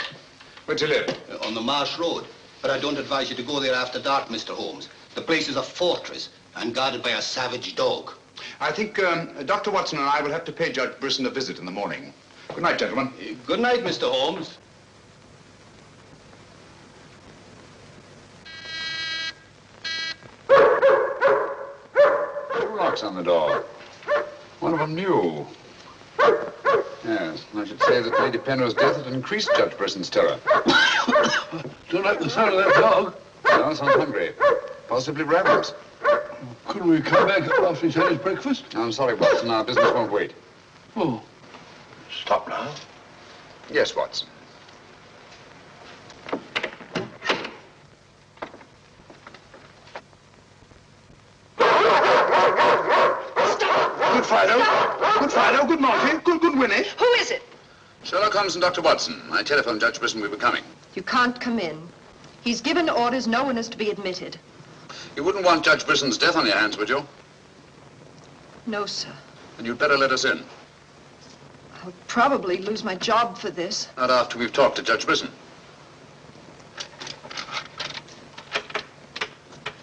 Speaker 8: Where'd you live?
Speaker 16: On the Marsh Road. But I don't advise you to go there after dark, Mr. Holmes. The place is a fortress and guarded by a savage dog.
Speaker 8: I think Dr. Watson and I will have to pay Judge Brisson a visit in the morning. Good night, gentlemen.
Speaker 16: Good night, Mr. Holmes.
Speaker 8: Two locks on the door. One of them new. Yes, I should say that Lady Penrose's death had increased Judge Brisson's terror.
Speaker 9: Don't like the sound of that dog.
Speaker 8: No, sounds hungry. Possibly ravenous.
Speaker 9: Couldn't we come back after he's had his breakfast?
Speaker 8: I'm sorry, Watson. Our business won't wait.
Speaker 9: Oh. Stop now.
Speaker 8: Yes, Watson. Good Fido. Good Fido. Good Monty. Good Winnie.
Speaker 18: Who is it?
Speaker 8: Sherlock Holmes and Dr. Watson. I telephoned Judge Brisson we were coming.
Speaker 18: You can't come in. He's given orders no one is to be admitted.
Speaker 8: You wouldn't want Judge Brisson's death on your hands, would you?
Speaker 18: No, sir.
Speaker 8: Then you'd better let us in.
Speaker 18: I'll probably lose my job for this.
Speaker 8: Not after we've talked to Judge Brisson.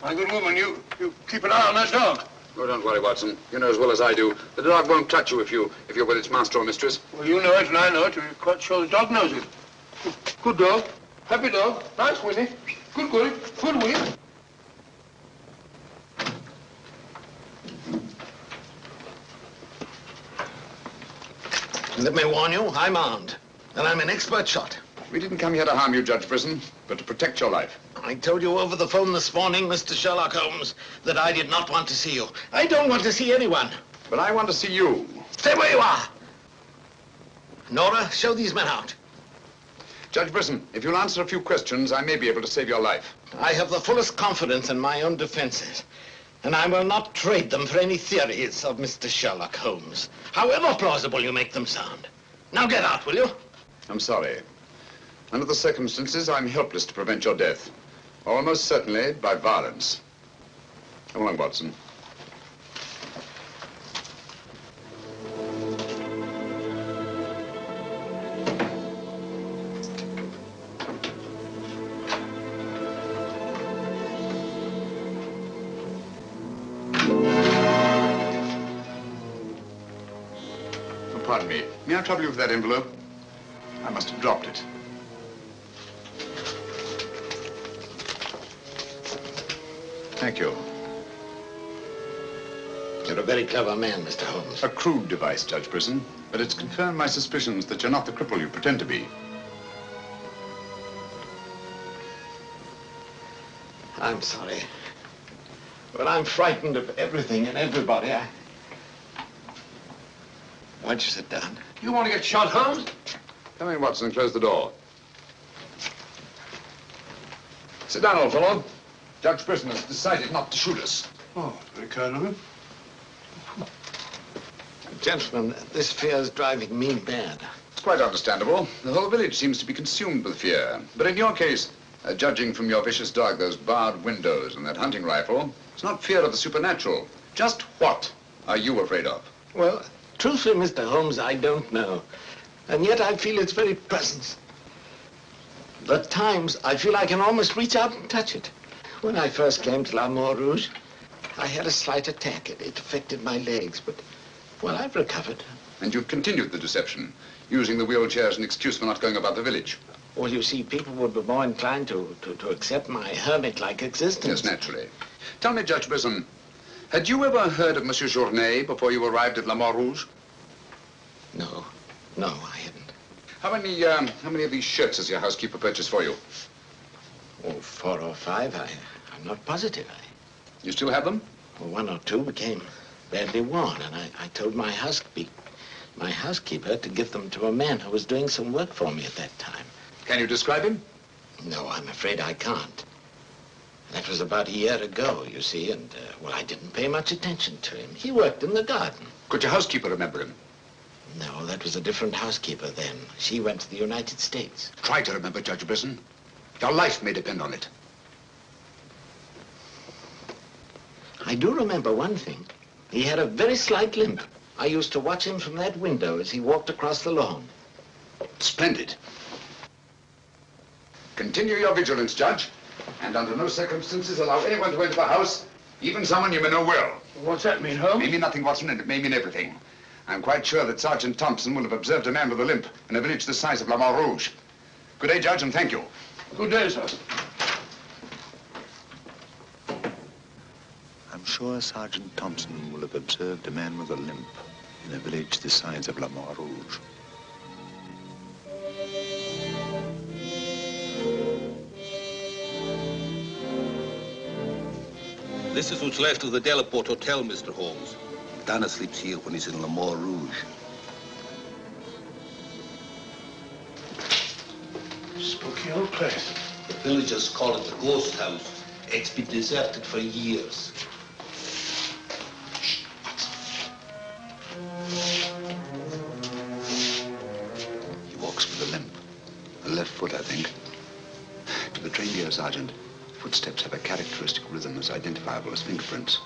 Speaker 9: My good woman, you keep an eye on that dog.
Speaker 8: Oh, don't worry, Watson. You know as well as I do. The dog won't touch you if you're with its master or mistress.
Speaker 9: Well, you know it and I know it. You're quite sure the dog knows it. Good dog. Happy dog. Nice, Winnie. Good, Good, Winnie.
Speaker 16: Let me warn you, I'm armed. And I'm an expert shot.
Speaker 8: We didn't come here to harm you, Judge Brisson, but to protect your life.
Speaker 16: I told you over the phone this morning, Mr. Sherlock Holmes, that I did not want to see you. I don't want to see anyone.
Speaker 8: But I want to see you.
Speaker 16: Stay where you are. Nora, show these men out.
Speaker 8: Judge Brisson, if you'll answer a few questions, I may be able to save your life.
Speaker 16: I have the fullest confidence in my own defenses, and I will not trade them for any theories of Mr. Sherlock Holmes, however plausible you make them sound. Now get out, will you?
Speaker 8: I'm sorry. Under the circumstances, I'm helpless to prevent your death. Almost certainly by violence. Come along, Watson. Pardon me. May I trouble you with that envelope? I must have dropped it. Thank you.
Speaker 16: You're a very clever man, Mr. Holmes.
Speaker 8: A crude device, Judge Brisson, but it's confirmed my suspicions that you're not the cripple you pretend to be.
Speaker 16: I'm sorry. But I'm frightened of everything and everybody. Why don't you sit down?
Speaker 9: You want to get shot, Holmes?
Speaker 8: Come in, Watson, and close the door. Sit down, old fellow. Judge Brisson has decided not to shoot us.
Speaker 2: Oh, very kind of him.
Speaker 16: Gentlemen, this fear's driving me mad.
Speaker 8: It's quite understandable. The whole village seems to be consumed with fear. But in your case, judging from your vicious dog, those barred windows, and that hunting rifle, it's not fear of the supernatural. Just what are you afraid of?
Speaker 16: Well, truthfully, Mr. Holmes, I don't know. And yet I feel its very presence. At times, I feel I can almost reach out and touch it. When I first came to Mort Rouge, I had a slight attack. It affected my legs, but, well, I've recovered.
Speaker 8: And you've continued the deception, using the wheelchair as an excuse for not going about the village.
Speaker 16: Well, you see, people would be more inclined to accept my hermit-like existence.
Speaker 8: Yes, naturally. Tell me, Judge Brisson, had you ever heard of Monsieur Journet before you arrived at Mort Rouge?
Speaker 16: No, I hadn't.
Speaker 8: How many of these shirts has your housekeeper purchased for you?
Speaker 16: Oh, 4 or 5. I'm not positive.
Speaker 8: You still have them?
Speaker 16: Well, 1 or 2 became badly worn, and I told my housekeeper to give them to a man who was doing some work for me at that time.
Speaker 8: Can you describe him?
Speaker 16: No, I'm afraid I can't. That was about a year ago, you see, and, well, I didn't pay much attention to him. He worked in the garden.
Speaker 8: Could your housekeeper remember him?
Speaker 16: No, that was a different housekeeper then. She went to the United States.
Speaker 8: Try to remember, Judge Brisson. Your life may depend on it.
Speaker 16: I do remember one thing. He had a very slight limp. I used to watch him from that window as he walked across the lawn.
Speaker 8: Splendid. Continue your vigilance, Judge, and under no circumstances allow anyone to enter the house, even someone you may know well.
Speaker 9: What's that mean, Holmes?
Speaker 8: It may mean nothing, Watson, and it may mean everything. I'm quite sure that Sergeant Thompson will have observed a man with a limp in a village the size of Mort Rouge. Good day, Judge, and thank you.
Speaker 9: Good day, sir.
Speaker 14: I'm sure Sergeant Thompson will have observed a man with a limp in a village the size of Mort Rouge.
Speaker 12: This is what's left of the Delaport Hotel, Mr. Holmes. Dana sleeps here when he's in Mort Rouge.
Speaker 9: Spooky old place.
Speaker 12: The villagers call it the ghost house. It's been deserted for years.
Speaker 14: He walks with a limp. A left foot, I think. To the trained ear, Sergeant, footsteps have a characteristic rhythm as identifiable as fingerprints.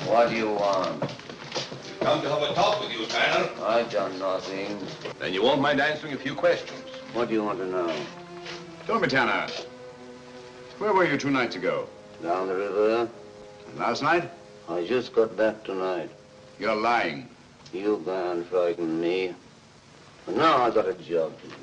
Speaker 1: What do you want?
Speaker 12: Come to have a talk with you, Tanner.
Speaker 1: I've done nothing.
Speaker 12: Then you won't mind answering a few questions.
Speaker 1: What do you want to know?
Speaker 8: Tell me, Tanner, where were you 2 nights ago?
Speaker 1: Down the river.
Speaker 8: And last night?
Speaker 1: I just got back tonight.
Speaker 8: You're lying.
Speaker 1: You can't frighten me. But now I got a job to do.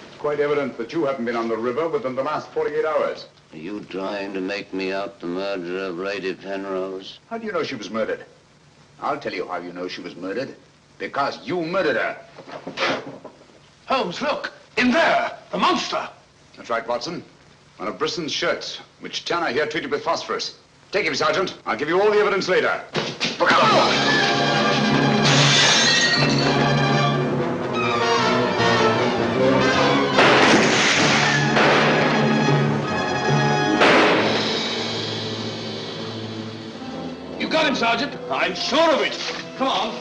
Speaker 8: It's quite evident that you haven't been on the river within the last 48 hours.
Speaker 1: Are you trying to make me out the murderer of Lady Penrose?
Speaker 8: How do you know she was murdered? I'll tell you how you know she was murdered. Because you murdered her.
Speaker 9: Holmes, look! In there! The monster!
Speaker 8: That's right, Watson. One of Brisson's shirts, which Tanner here treated with phosphorus. Take him, Sergeant. I'll give you all the evidence later. Look out!
Speaker 9: You got him, Sergeant. I'm sure of it. Come on.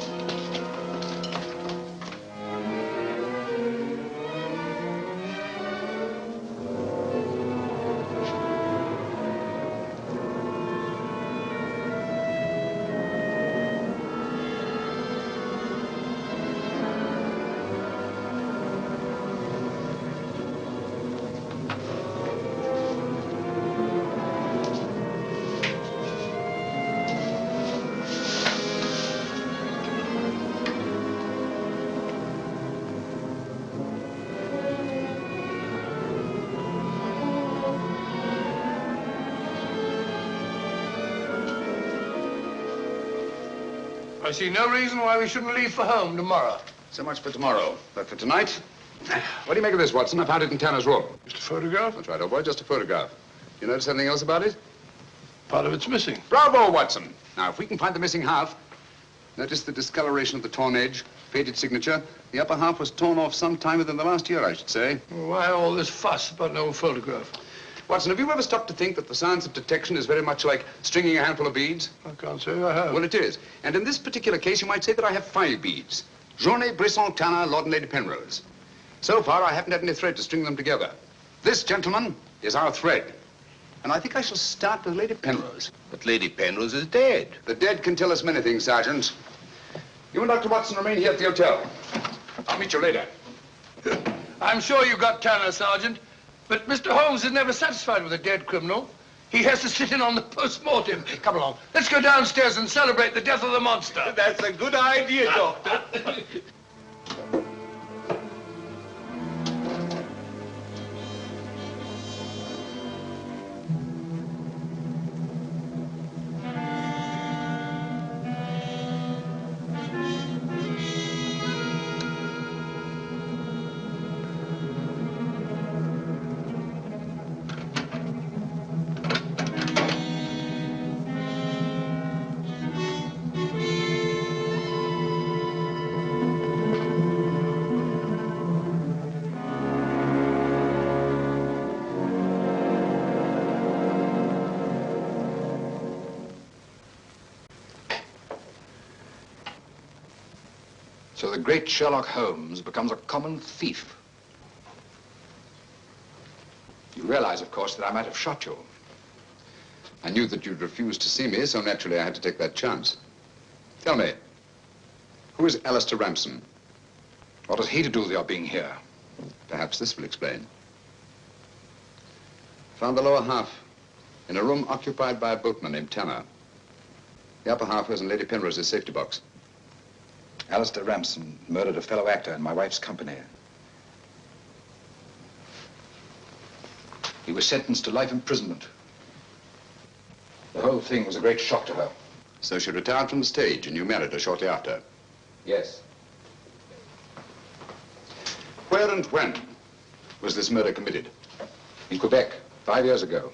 Speaker 9: I see no reason why we shouldn't leave for home tomorrow.
Speaker 8: So much for tomorrow. But for tonight, what do you make of this, Watson? I found it in Tanner's room.
Speaker 9: Just a photograph?
Speaker 8: That's right, old boy, just a photograph. You notice anything else about it?
Speaker 9: Part of it's missing.
Speaker 8: Bravo, Watson. Now, if we can find the missing half, notice the discoloration of the torn edge, faded signature. The upper half was torn off sometime within the last year, I should say.
Speaker 9: Well, why all this fuss about an old photograph?
Speaker 8: Watson, have you ever stopped to think that the science of detection is very much like stringing a handful of beads?
Speaker 9: I can't say I have.
Speaker 8: Well, it is. And in this particular case, you might say that I have 5 beads. Journée, Brisson, Tanner, Lord and Lady Penrose. So far, I haven't had any thread to string them together. This, gentlemen, is our thread. And I think I shall start with Lady Penrose.
Speaker 12: But Lady Penrose is dead.
Speaker 8: The dead can tell us many things, Sergeant. You and Dr. Watson remain here at the hotel. I'll meet you later.
Speaker 9: I'm sure you got Tanner, Sergeant. But Mr. Holmes is never satisfied with a dead criminal. He has to sit in on the post-mortem. Come along. Let's go downstairs and celebrate the death of the monster.
Speaker 12: That's a good idea, Doctor.
Speaker 7: So the great Sherlock Holmes becomes a common thief. You realize, of course, that I might have shot you.
Speaker 8: I knew that you'd refuse to see me, so naturally I had to take that chance. Tell me, who is Alistair Ramson?
Speaker 7: What has he to do with your being here?
Speaker 8: Perhaps this will explain. Found the lower half in a room occupied by a boatman named Tanner. The upper half was in Lady Penrose's safety box.
Speaker 7: Alistair Ramson murdered a fellow actor in my wife's company. He was sentenced to life imprisonment. The whole thing was a great shock to her.
Speaker 8: So she retired from the stage and you married her shortly after?
Speaker 7: Yes.
Speaker 8: Where and when was this murder committed?
Speaker 7: In Quebec, 5 years ago.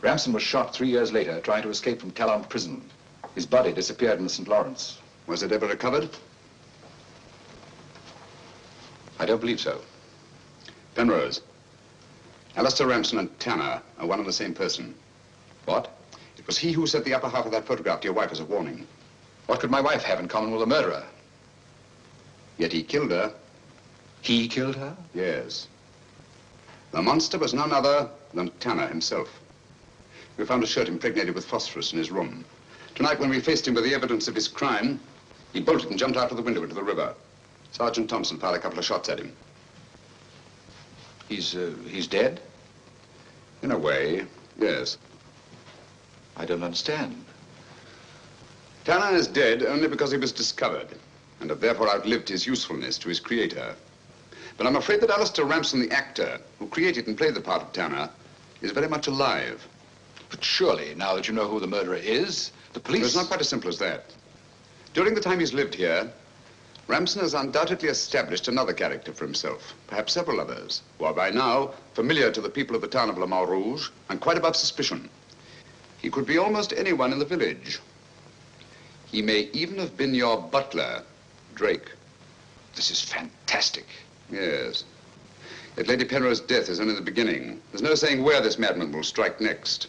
Speaker 7: Ramson was shot 3 years later trying to escape from Talon prison. His body disappeared in the St. Lawrence.
Speaker 8: Was it ever recovered?
Speaker 7: I don't believe so.
Speaker 8: Penrose, Alistair Ramson and Tanner are one and the same person.
Speaker 7: What?
Speaker 8: It was he who sent the upper half of that photograph to your wife as a warning.
Speaker 7: What could my wife have in common with a murderer?
Speaker 8: Yet he killed her.
Speaker 7: He killed her?
Speaker 8: Yes. The monster was none other than Tanner himself. We found a shirt impregnated with phosphorus in his room. Tonight, when we faced him with the evidence of his crime, he bolted and jumped out of the window into the river. Sergeant Thompson fired a couple of shots at him.
Speaker 7: He's dead?
Speaker 8: In a way, yes.
Speaker 7: I don't understand.
Speaker 8: Tanner is dead only because he was discovered, and have therefore outlived his usefulness to his creator. But I'm afraid that Alistair Ramson, the actor, who created and played the part of Tanner, is very much alive.
Speaker 7: But surely, now that you know who the murderer is, the police...
Speaker 8: It's not quite as simple as that. During the time he's lived here, Ramson has undoubtedly established another character for himself, perhaps several others, who are by now familiar to the people of the town of Mort Rouge and quite above suspicion. He could be almost anyone in the village. He may even have been your butler, Drake.
Speaker 7: This is fantastic.
Speaker 8: Yes. Yet Lady Penrose's death is only the beginning. There's no saying where this madman will strike next.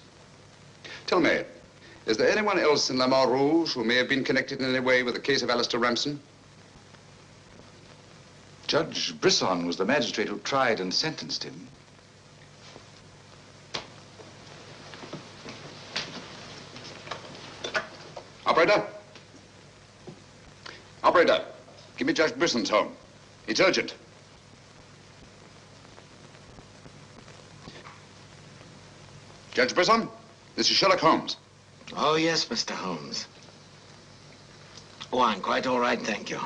Speaker 8: Tell me, is there anyone else in Mort Rouge who may have been connected in any way with the case of Alistair Ramson?
Speaker 7: Judge Brisson was the magistrate who tried and sentenced him.
Speaker 8: Operator? Operator, give me Judge Brisson's home. It's urgent. Judge Brisson, this is Sherlock Holmes.
Speaker 16: Oh, yes, Mr. Holmes. Oh, I'm quite all right, thank you.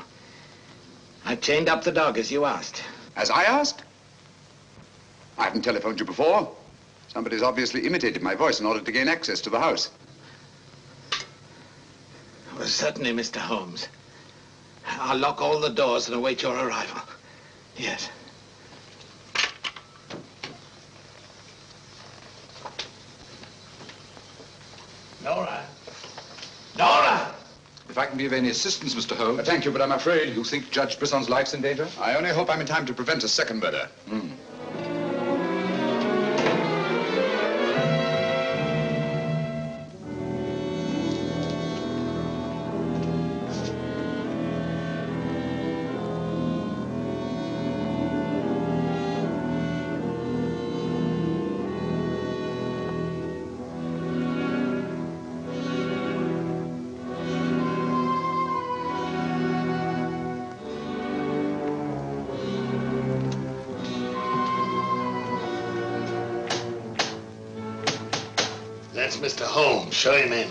Speaker 16: I've chained up the dog, as you asked.
Speaker 8: As I asked? I haven't telephoned you before. Somebody's obviously imitated my voice in order to gain access to the house.
Speaker 16: Certainly, Mr. Holmes. I'll lock all the doors and await your arrival. Yes.
Speaker 8: Nora! Nora! If I can be of any assistance, Mr. Holmes. Thank you, but I'm afraid. You think Judge Brisson's life's in danger? I only hope I'm in time to prevent a second murder.
Speaker 16: That's Mr. Holmes. Show him in.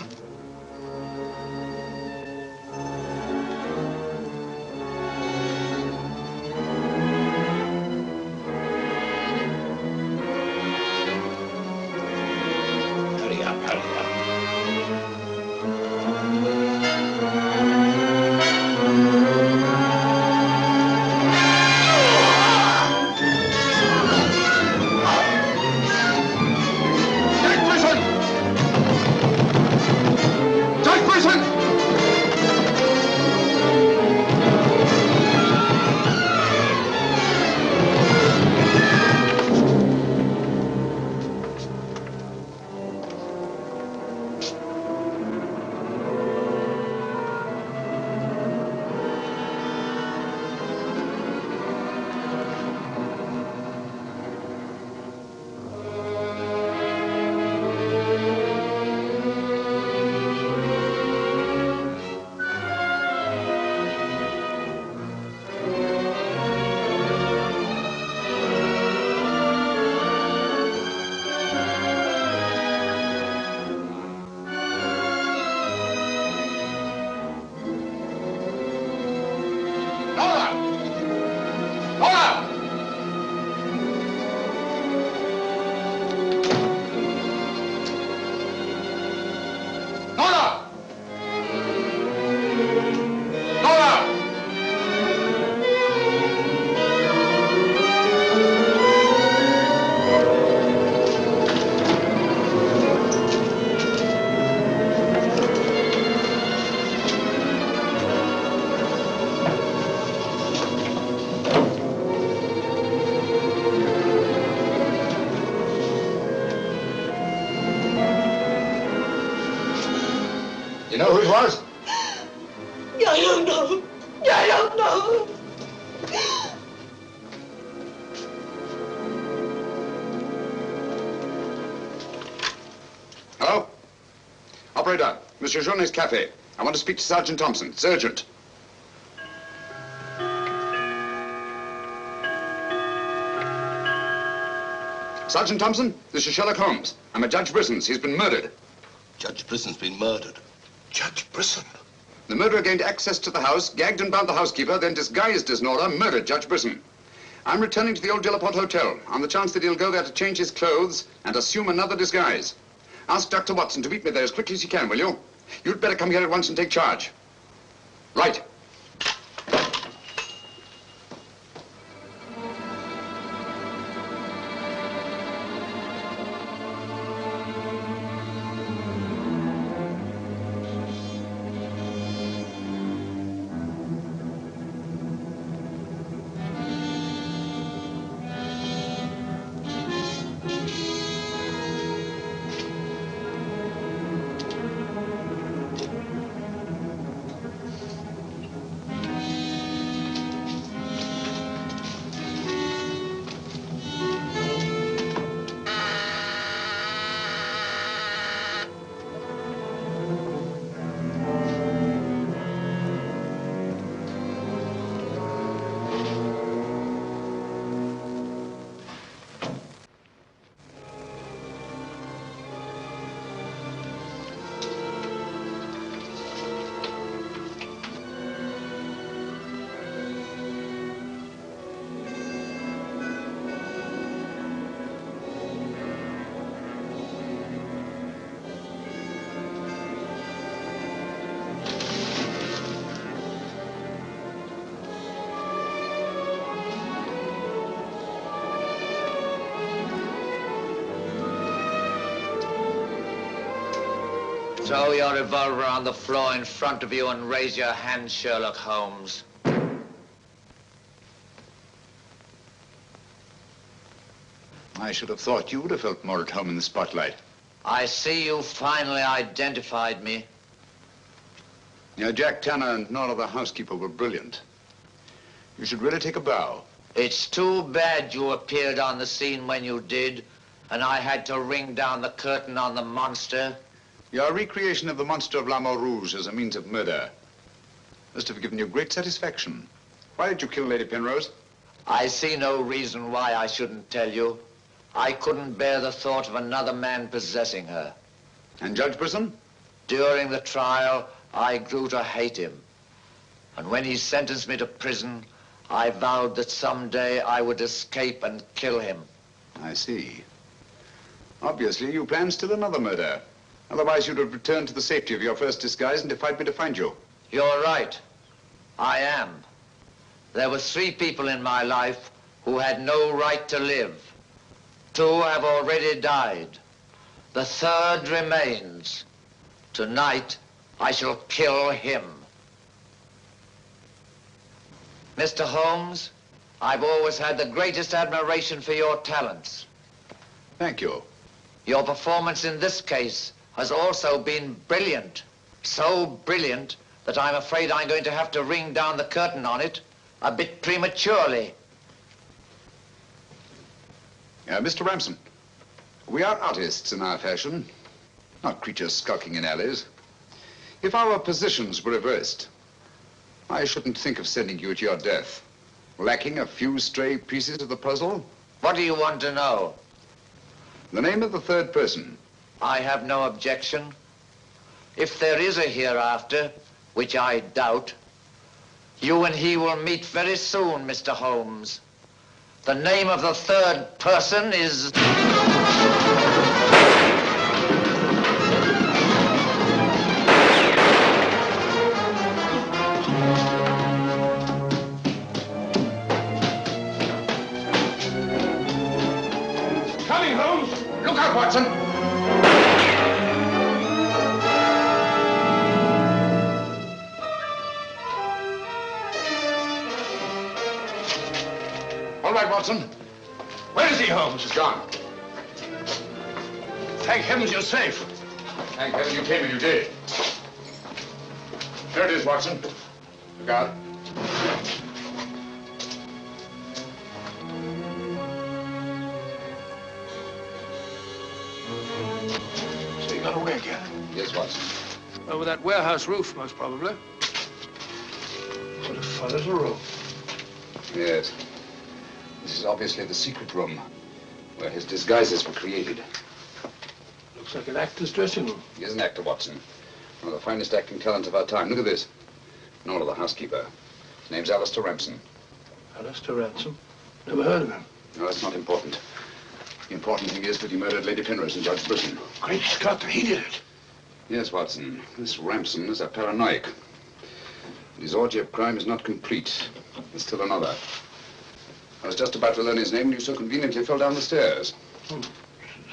Speaker 12: Hurry up, hurry up.
Speaker 8: You know who it was?
Speaker 19: I don't know. I don't know.
Speaker 8: Hello? Operator, Monsieur Journet's cafe. I want to speak to Sergeant Thompson. It's urgent. Sergeant Thompson, this is Sherlock Holmes. I'm at Judge Brisson's. He's been murdered.
Speaker 12: Judge Brisson's been murdered.
Speaker 8: Judge Brisson? The murderer gained access to the house, gagged and bound the housekeeper, then disguised as Nora, murdered Judge Brisson. I'm returning to the old Delaporte Hotel on the chance that he'll go there to change his clothes and assume another disguise. Ask Dr. Watson to meet me there as quickly as he can, will you? You'd better come here at once and take charge. Right.
Speaker 20: Throw your revolver on the floor in front of you and raise your hand, Sherlock Holmes.
Speaker 14: I should have thought you would have felt more at home in the spotlight.
Speaker 20: I see you finally identified me.
Speaker 14: Yeah, Jack Tanner and Nora the housekeeper were brilliant. You should really take a bow.
Speaker 20: It's too bad you appeared on the scene when you did, and I had to ring down the curtain on the monster.
Speaker 14: Your recreation of the monster of Mort Rouge as a means of murder must have given you great satisfaction. Why did you kill Lady Penrose?
Speaker 20: I see no reason why I shouldn't tell you. I couldn't bear the thought of another man possessing her.
Speaker 14: And Judge Brisson?
Speaker 20: During the trial, I grew to hate him. And when he sentenced me to prison, I vowed that someday I would escape and kill him.
Speaker 14: I see. Obviously, you planned still another murder. Otherwise, you'd have returned to the safety of your first disguise and defied me to find you.
Speaker 20: You're right. I am. There were 3 people in my life who had no right to live. 2 have already died. The 3rd remains. Tonight, I shall kill him. Mr. Holmes, I've always had the greatest admiration for your talents.
Speaker 14: Thank you.
Speaker 20: Your performance in this case has also been brilliant. So brilliant that I'm afraid I'm going to have to ring down the curtain on it a bit prematurely.
Speaker 14: Mr. Ramson, we are artists in our fashion, not creatures skulking in alleys. If our positions were reversed, I shouldn't think of sending you to your death. Lacking a few stray pieces of the puzzle?
Speaker 20: What do you want to know?
Speaker 14: The name of the 3rd person.
Speaker 20: I have no objection. If there is a hereafter, which I doubt, you and he will meet very soon, Mr. Holmes. The name of the 3rd person is...
Speaker 9: Coming, Holmes!
Speaker 8: Look out, Watson!
Speaker 9: All right, Watson. Where is he, Holmes?
Speaker 8: He's gone.
Speaker 9: Thank heavens you're safe.
Speaker 8: Thank heaven you came and you did. There it is, Watson. Look out.
Speaker 9: So you got away again?
Speaker 8: Yes, Watson.
Speaker 9: Over that warehouse roof, most probably. What a fellow's a room.
Speaker 8: Yes. This is obviously the secret room where his disguises were created.
Speaker 9: Looks like an actor's dressing room.
Speaker 8: He is an actor, Watson. One of the finest acting talents of our time. Look at this. Nora, the housekeeper. His name's Alistair Ramson.
Speaker 9: Alistair Ransom? Never heard of him.
Speaker 8: No, that's not important. The important thing is that he murdered Lady Penrose and Judge Brisson.
Speaker 9: Great Scott, he did it.
Speaker 8: Yes, Watson. This Ramson is a paranoiac. But his orgy of crime is not complete. There's still another. I was just about to learn his name when you so conveniently fell down the stairs.
Speaker 9: Oh,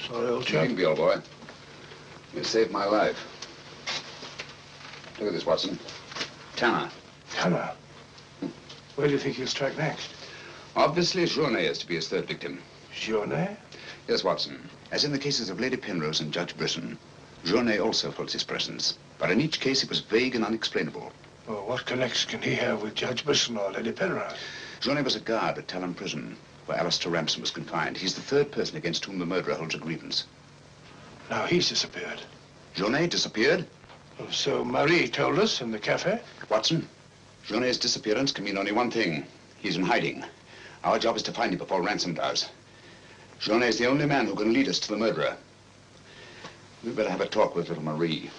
Speaker 9: sorry, old chap.
Speaker 8: You needn't be, old boy. You saved my life. Look at this, Watson. Tanner.
Speaker 9: Tanner? Where do you think he'll strike next?
Speaker 8: Obviously, Journet is to be his 3rd victim.
Speaker 9: Journet?
Speaker 8: Yes, Watson.
Speaker 14: As in the cases of Lady Penrose and Judge Brisson, Journet also felt his presence. But in each case, it was vague and unexplainable.
Speaker 9: Well, what connection can he have with Judge Brisson or Lady Penrose?
Speaker 14: Journet was a guard at Talon Prison, where Alistair Ramson was confined. He's the 3rd person against whom the murderer holds a grievance.
Speaker 9: Now he's disappeared.
Speaker 14: Journet disappeared?
Speaker 9: Well, so Marie told us in the cafe?
Speaker 14: Watson, Journet's disappearance can mean only one thing. He's in hiding. Our job is to find him before Ransom does. Journet is the only man who can lead us to the murderer. We'd better have a talk with little Marie.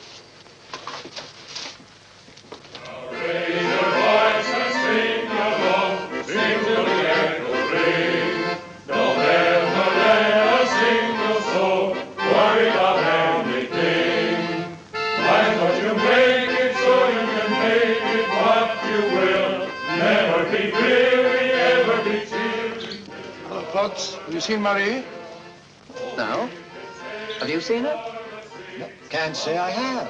Speaker 21: Raise your voice and sing along, sing till the echo ring. Don't ever let a single soul worry about anything. Find what you make it so you can make it what you will. Never be weary, ever be cheery.
Speaker 9: Hello, Potts. Have you seen Marie?
Speaker 20: No. Have you seen her?
Speaker 2: Can't say I have.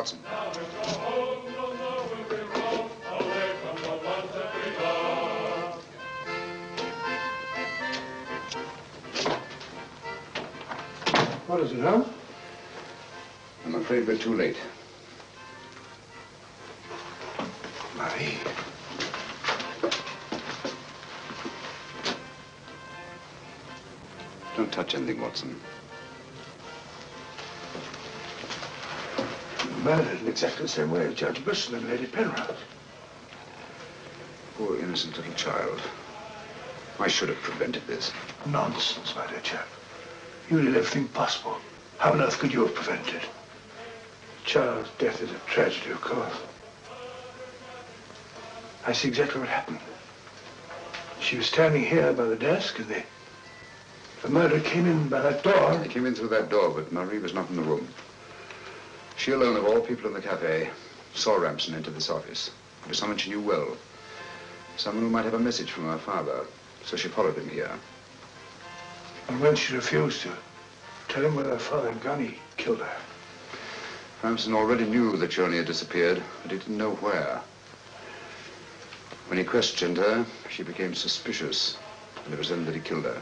Speaker 14: Watson.
Speaker 9: What is it, Holmes?
Speaker 14: I'm afraid we're too late.
Speaker 9: Marie.
Speaker 14: Don't touch anything, Watson.
Speaker 9: Murdered in exactly the same way as Judge Bristol and Lady Penrose.
Speaker 14: Poor innocent little child. I should have prevented this.
Speaker 9: Nonsense, my dear chap. You did everything possible. How on earth could you have prevented it? The child's death is a tragedy, of course. I see exactly what happened. She was standing here by the desk, and the murderer came in by that door.
Speaker 14: He came in through that door, but Marie was not in the room. She alone, of all people in the cafe, saw Ramson enter this office. It was someone she knew well. Someone who might have a message from her father. So she followed him here.
Speaker 9: And when she refused to tell him where her father had gone, he killed her.
Speaker 14: Ramson already knew that Johnny had disappeared, but he didn't know where. When he questioned her, she became suspicious, and it was then that he killed her.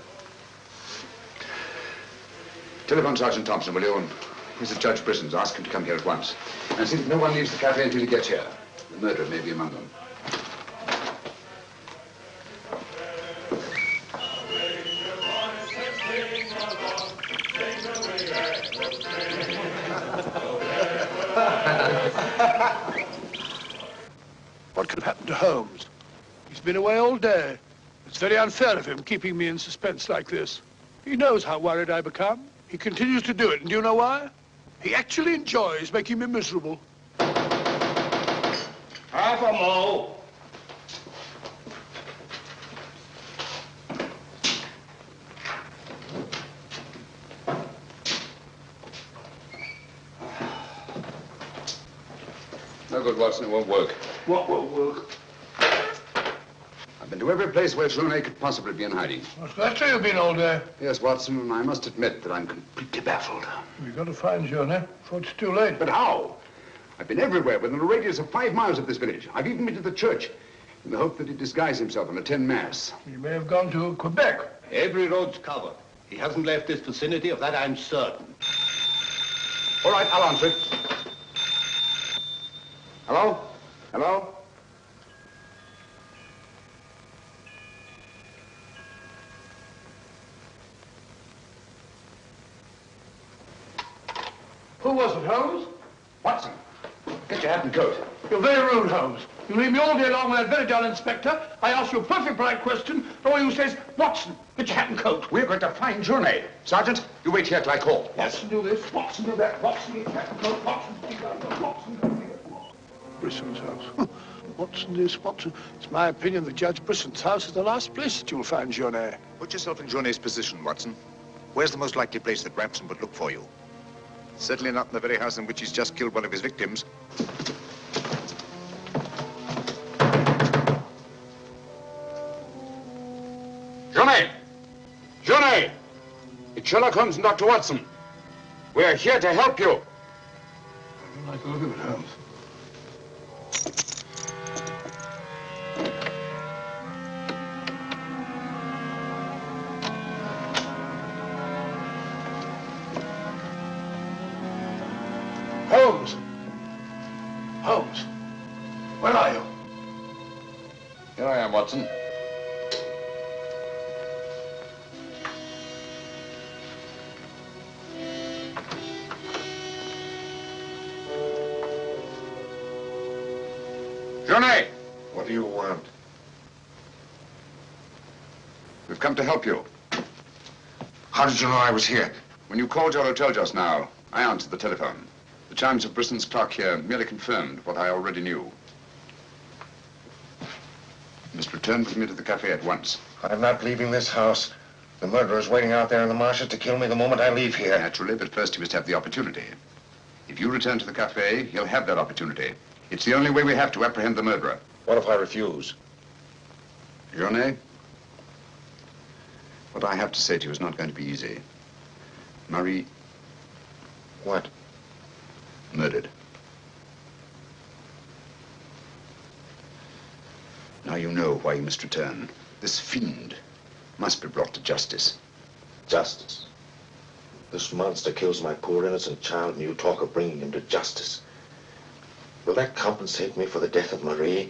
Speaker 14: Telephone Sergeant Thompson, will you? He's at Judge Brisson's. Ask him to come here at once. And see that no one leaves the cafe until he gets here. The murderer may be among them.
Speaker 9: What could have happened to Holmes? He's been away all day. It's very unfair of him keeping me in suspense like this. He knows how worried I become. He continues to do it, and do you know why? He actually enjoys making me miserable.
Speaker 17: Half a mo.
Speaker 14: No good, Watson. It won't work.
Speaker 9: What won't work?
Speaker 14: I've been to every place where Journey could possibly be in hiding.
Speaker 9: Well, that's where you've been all day.
Speaker 14: Yes, Watson, and I must admit that I'm completely baffled.
Speaker 9: We've got to find Journey before it's too late.
Speaker 14: But how? I've been everywhere within a radius of 5 miles of this village. I've even been to the church in the hope that he'd disguise himself and attend Mass.
Speaker 9: He may have gone to Quebec.
Speaker 17: Every road's covered. He hasn't left this vicinity, of that I'm certain.
Speaker 14: All right, I'll answer it. Hello? Hello?
Speaker 9: Who was it, Holmes?
Speaker 14: Watson, get your hat and coat.
Speaker 9: You're very rude, Holmes. You leave me all day long with that very dull inspector. I ask you a perfect polite question, and all you say is, Watson, get your hat and coat.
Speaker 14: We're going to find Journey. Sergeant, you wait here till I call.
Speaker 9: Watson, do this. Watson, do that. Watson, get your hat and coat. Watson, speak up. Watson, Brisson's house. Watson, this, Watson. It's my opinion that Judge Brisson's house is the last place that you'll find Journey.
Speaker 3: Put yourself in Journey's position, Watson. Where's the most likely place that Ramson would look for you? Certainly not in the very house in which he's just killed one of his victims.
Speaker 14: Journey! Journey! It's Sherlock Holmes and Dr. Watson. We're here to help you.
Speaker 9: I don't like the look of it, Holmes. Holmes! Holmes! Where are you?
Speaker 14: Here I am, Watson. Journey!
Speaker 3: What do you want?
Speaker 14: We've come to help you.
Speaker 3: How did you know I was here?
Speaker 14: When you called your hotel just now, I answered the telephone. The chimes of Brisson's clock here merely confirmed what I already knew. You must return with me to the cafe at once.
Speaker 3: I'm not leaving this house. The murderer's waiting out there in the marshes to kill me the moment I leave here.
Speaker 14: Naturally, but first he must have the opportunity. If you return to the cafe, he'll have that opportunity. It's the only way we have to apprehend the murderer.
Speaker 3: What if I refuse?
Speaker 14: Journey, what I have to say to you is not going to be easy. Marie...
Speaker 3: What?
Speaker 14: Murdered. Now you know why you must return. This fiend must be brought to justice.
Speaker 3: Justice? This monster kills my poor innocent child, and you talk of bringing him to justice. Will that compensate me for the death of Marie?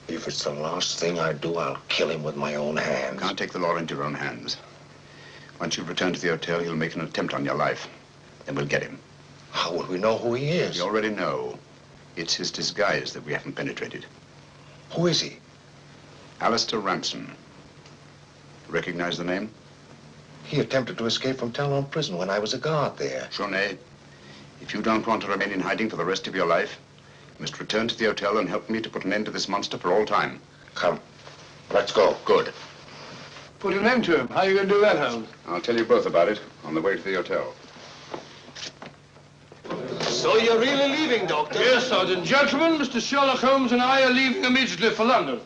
Speaker 3: If it's the last thing I do, I'll kill him with my own hands.
Speaker 14: Can't take the law into your own hands. Once you've returned to the hotel, he'll make an attempt on your life. Then we'll get him.
Speaker 3: How will we know who he is?
Speaker 14: We already know. It's his disguise that we haven't penetrated.
Speaker 3: Who is he?
Speaker 14: Alistair Ramson. Recognize the name?
Speaker 3: He attempted to escape from Talon prison when I was a guard there.
Speaker 14: Journey, if you don't want to remain in hiding for the rest of your life, you must return to the hotel and help me to put an end to this monster for all time.
Speaker 3: Come. Let's go.
Speaker 14: Good.
Speaker 9: Put an end to him. How are you going to do that, Holmes?
Speaker 14: I'll tell you both about it on the way to the hotel.
Speaker 17: So you're really leaving, Doctor?
Speaker 9: Yes, Sergeant. Gentlemen, Mr. Sherlock Holmes and I are leaving immediately for London.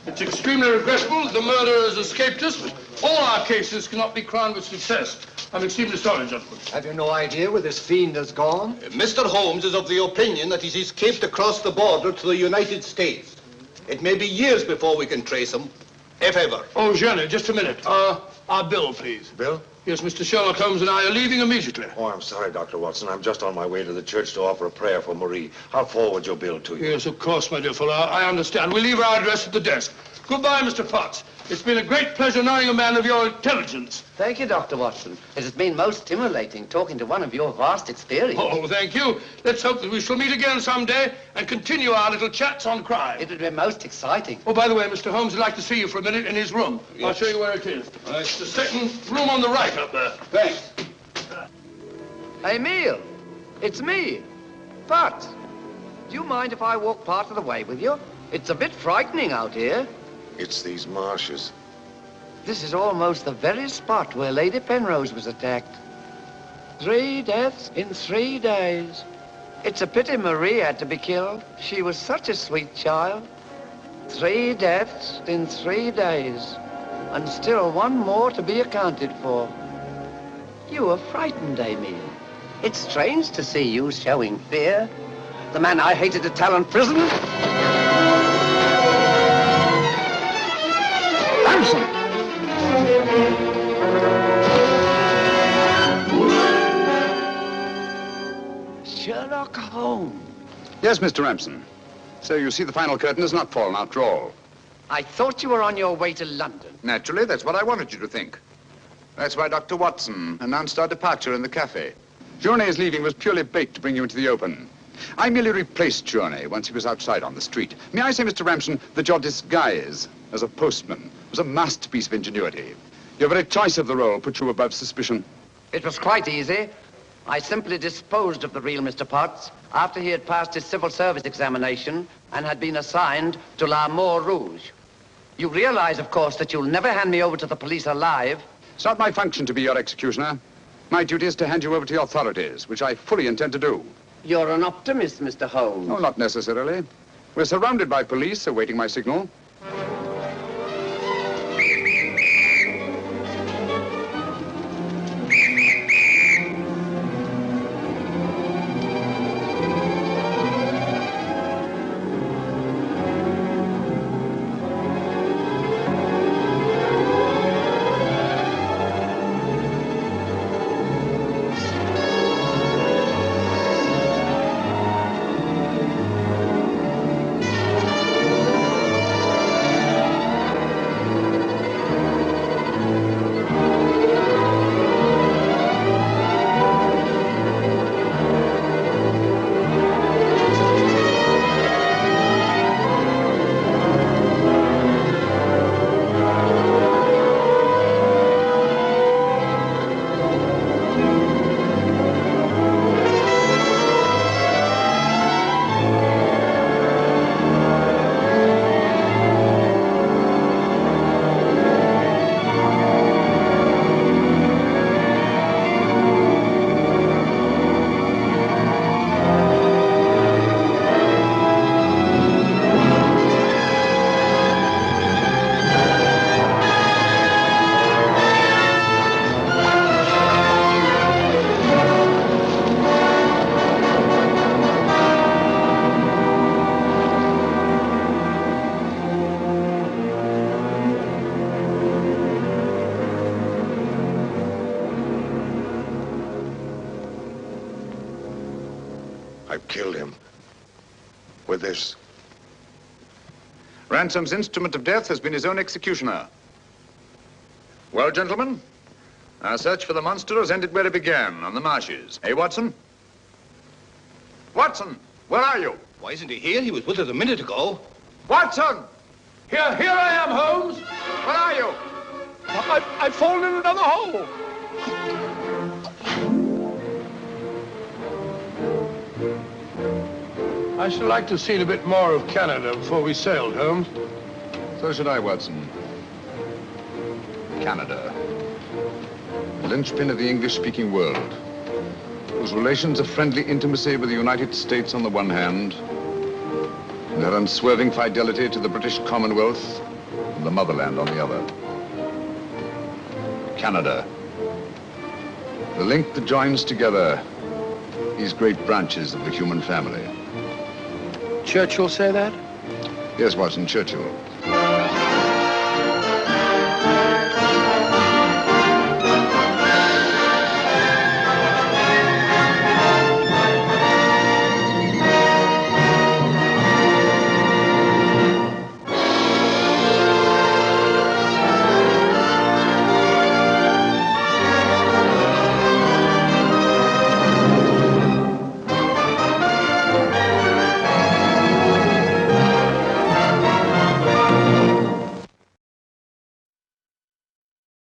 Speaker 9: It's extremely regrettable that the murderer has escaped us, but all our cases cannot be crowned with success. I'm extremely sorry, gentlemen.
Speaker 17: Have you no idea where this fiend has gone? Mr. Holmes is of the opinion that he's escaped across the border to the United States. It may be years before we can trace him, if ever.
Speaker 9: Oh, Jenny, just a minute. Our bill, please.
Speaker 3: Bill?
Speaker 9: Yes, Mr. Sherlock Holmes and I are leaving immediately.
Speaker 3: Oh, I'm sorry, Dr. Watson. I'm just on my way to the church to offer a prayer for Marie. I'll forward your bill to you.
Speaker 9: Yes, of course, my dear fellow. I understand. We'll leave our address at the desk. Goodbye, Mr. Potts. It's been a great pleasure knowing a man of your intelligence.
Speaker 1: Thank you, Dr. Watson. It has been most stimulating talking to one of your vast experience.
Speaker 9: Oh, thank you. Let's hope that we shall meet again someday and continue our little chats on crime.
Speaker 1: It would be most exciting.
Speaker 9: Oh, by the way, Mr. Holmes would like to see you for a minute in his room. Yes. I'll show you where it is. It's the second room on the right up there.
Speaker 14: Thanks.
Speaker 20: Emile, it's me. But, do you mind if I walk part of the way with you? It's a bit frightening out here.
Speaker 3: It's these marshes.
Speaker 20: This is almost the very spot where Lady Penrose was attacked. 3 deaths in 3 days. It's a pity Marie had to be killed. She was such a sweet child. 3 deaths in 3 days. And still one more to be accounted for. You were frightened, Emile. It's strange to see you showing fear. The man I hated at Talon prison. Ramson! Sherlock Holmes.
Speaker 14: Yes, Mr. Ramson. So you see the final curtain has not fallen after all.
Speaker 20: I thought you were on your way to London.
Speaker 14: Naturally, that's what I wanted you to think. That's why Dr. Watson announced our departure in the cafe. Journey's leaving was purely bait to bring you into the open. I merely replaced Journey once he was outside on the street. May I say, Mr. Ramson, that your disguise as a postman was a masterpiece of ingenuity. Your very choice of the role put you above suspicion.
Speaker 20: It was quite easy. I simply disposed of the real Mr. Potts after he had passed his civil service examination and had been assigned to Mort Rouge. You realize, of course, that you'll never hand me over to the police alive.
Speaker 14: It's not my function to be your executioner. My duty is to hand you over to the authorities, which I fully intend to do.
Speaker 20: You're an optimist, Mr. Holmes.
Speaker 14: No, not necessarily. We're surrounded by police awaiting my signal.
Speaker 3: killed him. With this.
Speaker 8: Ransom's instrument of death has been his own executioner. Well, gentlemen, our search for the monster has ended where it began, on the marshes. Eh, Watson? Watson, where are you?
Speaker 17: Why isn't he here? He was with us a minute ago.
Speaker 8: Watson!
Speaker 9: Here I am, Holmes.
Speaker 8: Where are you?
Speaker 9: I've fallen in another hole. I should like to have seen a bit more of Canada before we sailed, Holmes.
Speaker 8: So should I, Watson. Canada. The linchpin of the English-speaking world, whose relations of friendly intimacy with the United States on the one hand, and their unswerving fidelity to the British Commonwealth and the motherland on the other. Canada. The link that joins together these great branches of the human family.
Speaker 9: Churchill say that?
Speaker 8: Yes, Watson, Churchill.